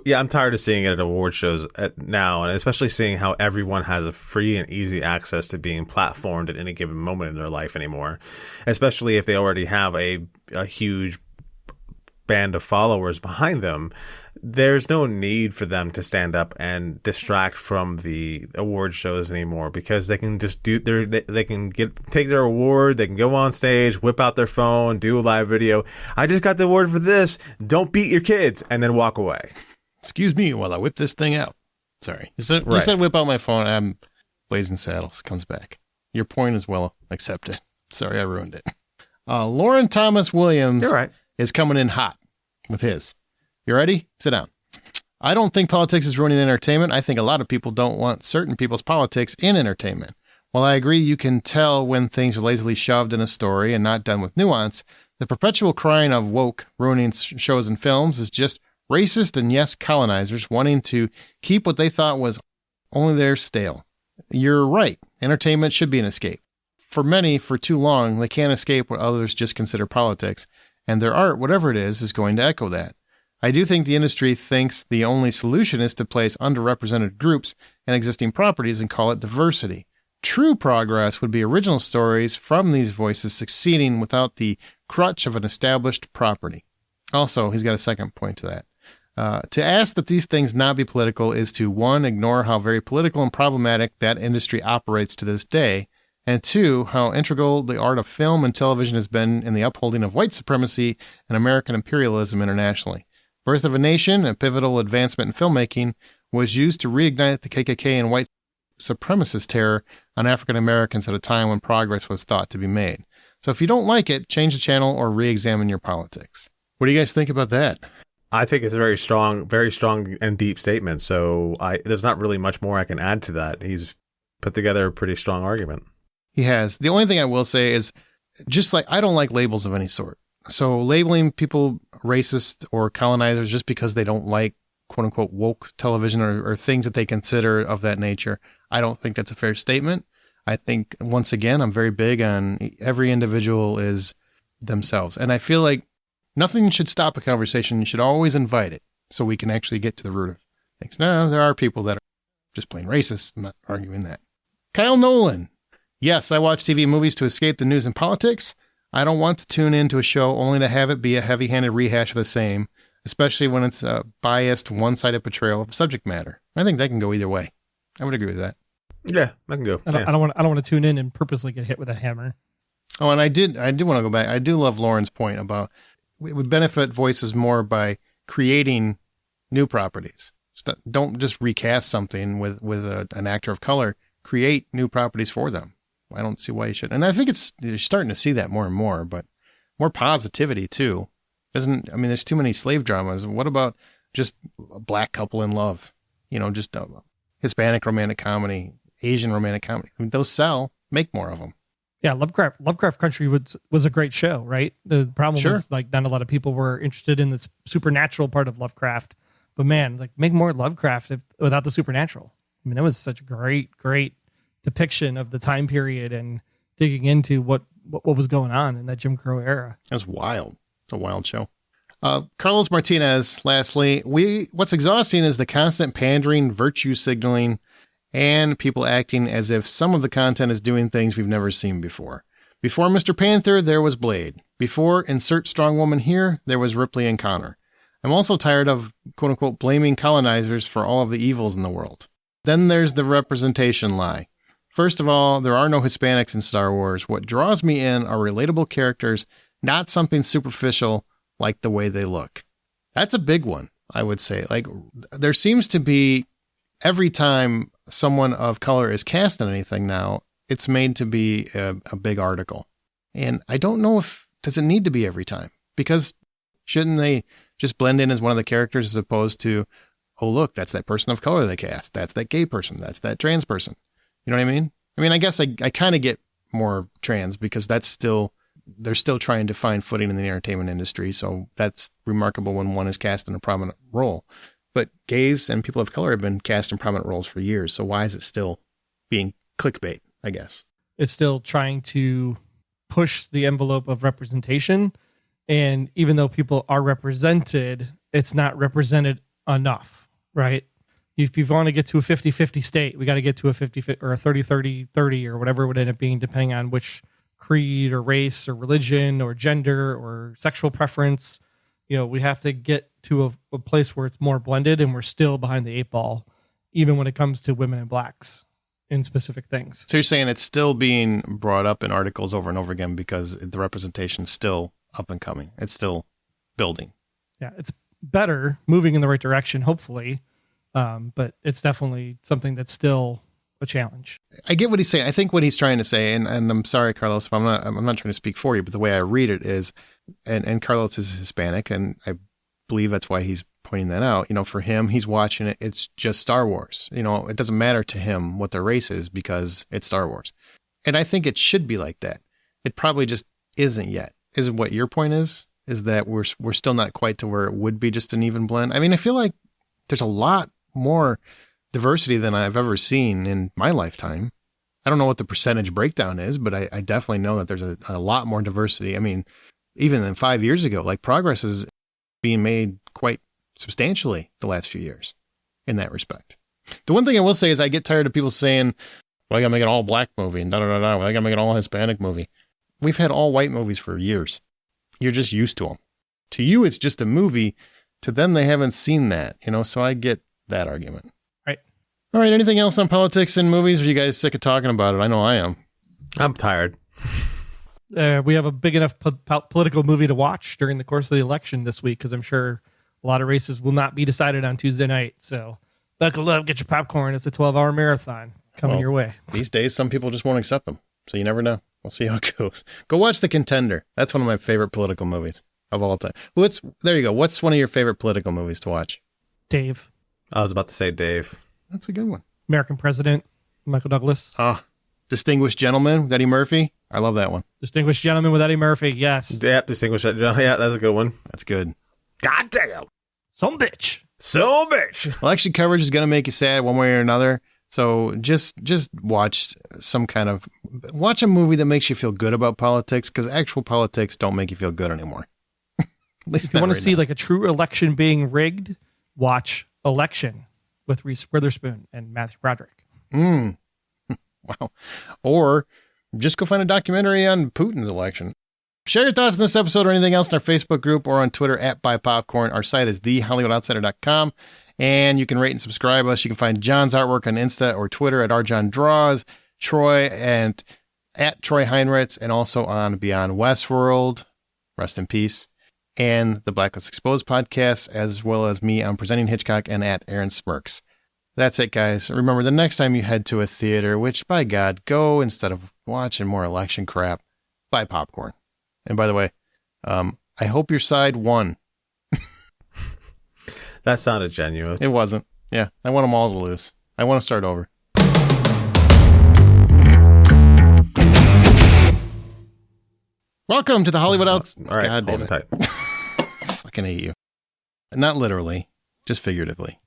Yeah, I'm tired of seeing it at award shows now, and especially seeing how everyone has a free and easy access to being platformed at any given moment in their life anymore, especially if they already have a huge band of followers behind them. There's no need for them to stand up and distract from the award shows anymore, because they can just take their award, they can go on stage, whip out their phone, do a live video. I just got the award for this. Don't beat your kids, and then walk away. Excuse me while I whip this thing out. Sorry. You said whip out my phone. I'm Blazing Saddles comes back. Your point is well accepted. Sorry, I ruined it. Lauren Thomas Williams is coming in hot with his. You ready? Sit down. I don't think politics is ruining entertainment. I think a lot of people don't want certain people's politics in entertainment. While I agree you can tell when things are lazily shoved in a story and not done with nuance, the perpetual crying of woke ruining shows and films is just racist and, yes, colonizers wanting to keep what they thought was only their stale. You're right. Entertainment should be an escape. For many, for too long, they can't escape what others just consider politics, and their art, whatever it is going to echo that. I do think the industry thinks the only solution is to place underrepresented groups and existing properties and call it diversity. True progress would be original stories from these voices succeeding without the crutch of an established property. Also, he's got a second point to that. To ask that these things not be political is to, one, ignore how very political and problematic that industry operates to this day, and two, how integral the art of film and television has been in the upholding of white supremacy and American imperialism internationally. Birth of a Nation, a pivotal advancement in filmmaking, was used to reignite the KKK and white supremacist terror on African Americans at a time when progress was thought to be made. So if you don't like it, change the channel or re-examine your politics. What do you guys think about that? I think it's a very strong and deep statement. So there's not really much more I can add to that. He's put together a pretty strong argument. He has. The only thing I will say is, just like, I don't like labels of any sort. So labeling people racist or colonizers just because they don't like quote unquote woke television or things that they consider of that nature, I don't think that's a fair statement. I think, once again, I'm very big on every individual is themselves. And I feel like nothing should stop a conversation. You should always invite it so we can actually get to the root of things. Now, there are people that are just plain racist. I'm not arguing that. Kyle Nolan. Yes, I watch TV and movies to escape the news and politics. I don't want to tune into a show only to have it be a heavy-handed rehash of the same, especially when it's a biased, one-sided portrayal of the subject matter. I think that can go either way. I would agree with that. Yeah, that can go. I don't want to tune in and purposely get hit with a hammer. Oh, and I do want to go back. I do love Lauren's point about it would benefit voices more by creating new properties. Don't just recast something with an actor of color. Create new properties for them. I don't see why you should. And I think you're starting to see that more and more, but more positivity too. There's too many slave dramas. What about just a black couple in love? Just a Hispanic romantic comedy, Asian romantic comedy. Those sell. Make more of them. Yeah, Lovecraft Country was a great show, right? The problem was like not a lot of people were interested in the supernatural part of Lovecraft. But man, like make more Lovecraft without the supernatural. I mean, it was such a great depiction of the time period and digging into what was going on in that Jim Crow era. That's wild. It's a wild show. Carlos Martinez, lastly, what's exhausting is the constant pandering, virtue signaling, and people acting as if some of the content is doing things we've never seen before. Before Mr. Panther, there was Blade. Before insert strong woman here, there was Ripley and Connor. I'm also tired of, quote unquote, blaming colonizers for all of the evils in the world. Then there's the representation lie. First of all, there are no Hispanics in Star Wars. What draws me in are relatable characters, not something superficial like the way they look. That's a big one, I would say. Like, there seems to be, every time someone of color is cast in anything now, it's made to be a big article. And I don't know does it need to be every time? Because shouldn't they just blend in as one of the characters as opposed to, oh, look, that's that person of color they cast. That's that gay person. That's that trans person. You know what I mean? I mean, I guess I kind of get more trans because they're still trying to find footing in the entertainment industry. So that's remarkable when one is cast in a prominent role. But gays and people of color have been cast in prominent roles for years. So why is it still being clickbait, I guess? It's still trying to push the envelope of representation. And even though people are represented, it's not represented enough, right? If you want to get to a 50-50 state, we got to get to a 50 or a 30-30-30 or whatever it would end up being, depending on which creed or race or religion or gender or sexual preference. We have to get to a place where it's more blended, and we're still behind the 8 ball, even when it comes to women and blacks in specific things. So you're saying it's still being brought up in articles over and over again because the representation is still up and coming. It's still building. Yeah, it's better, moving in the right direction, hopefully. But it's definitely something that's still a challenge. I get what he's saying. I think what he's trying to say, and I'm sorry, Carlos, if I'm not trying to speak for you, but the way I read it is, and Carlos is Hispanic, and I believe that's why he's pointing that out. For him, he's watching it. It's just Star Wars. It doesn't matter to him what their race is because it's Star Wars. And I think it should be like that. It probably just isn't yet. Is what your point is that we're still not quite to where it would be just an even blend. I mean, I feel like there's a lot more diversity than I've ever seen in my lifetime. I don't know what the percentage breakdown is, but I definitely know that there's a lot more diversity. I mean, even than 5 years ago, like progress is being made quite substantially the last few years in that respect. The one thing I will say is I get tired of people saying, well, I gotta make an all black movie and I gotta make an all Hispanic movie. We've had all white movies for years. You're just used to them. To you, it's just a movie. To them, they haven't seen that, so I get that argument. Right. All right. Anything else on politics and movies? Or are you guys sick of talking about it? I know I am. I'm tired. We have a big enough political movie to watch during the course of the election this week, because I'm sure a lot of races will not be decided on Tuesday night. So buckle up, get your popcorn. It's a 12-hour marathon coming your way. These days, some people just won't accept them. So you never know. We'll see how it goes. Go watch The Contender. That's one of my favorite political movies of all time. There you go. What's one of your favorite political movies to watch? Dave. I was about to say Dave. That's a good one. American President, Michael Douglas. Distinguished Gentleman with Eddie Murphy. I love that one. Distinguished Gentleman with Eddie Murphy. Yes. Yeah, Distinguished Gentleman. Yeah, that's a good one. That's good. God damn. Some bitch. Election coverage is going to make you sad one way or another. So just watch watch a movie that makes you feel good about politics, because actual politics don't make you feel good anymore. At least if you want to right see now. like a true election being rigged, watch Election with Reese Witherspoon and Matthew Broderick. Wow. Or just go find a documentary on Putin's election. Share your thoughts on this episode or anything else in our Facebook group or on Twitter @BuyPopcorn. Our site is thehollywoodoutsiders.com. And you can rate and subscribe us. You can find John's artwork on Insta or Twitter @RJohnDraws, Troy and @TroyHeinritz, and also on Beyond Westworld. Rest in peace. And the Blacklist Exposed podcast, as well as me. I'm Presenting Hitchcock and @Aaron Smirks. That's it, guys. Remember, the next time you head to a theater, which, by God, go instead of watching more election crap, buy popcorn. And by the way, I hope your side won. That sounded genuine. It wasn't. Yeah, I want them all to lose. I want to start over. Welcome to the Hollywood Outs. All right, God damn hold it. tight. Fucking hate you. Not literally, just figuratively.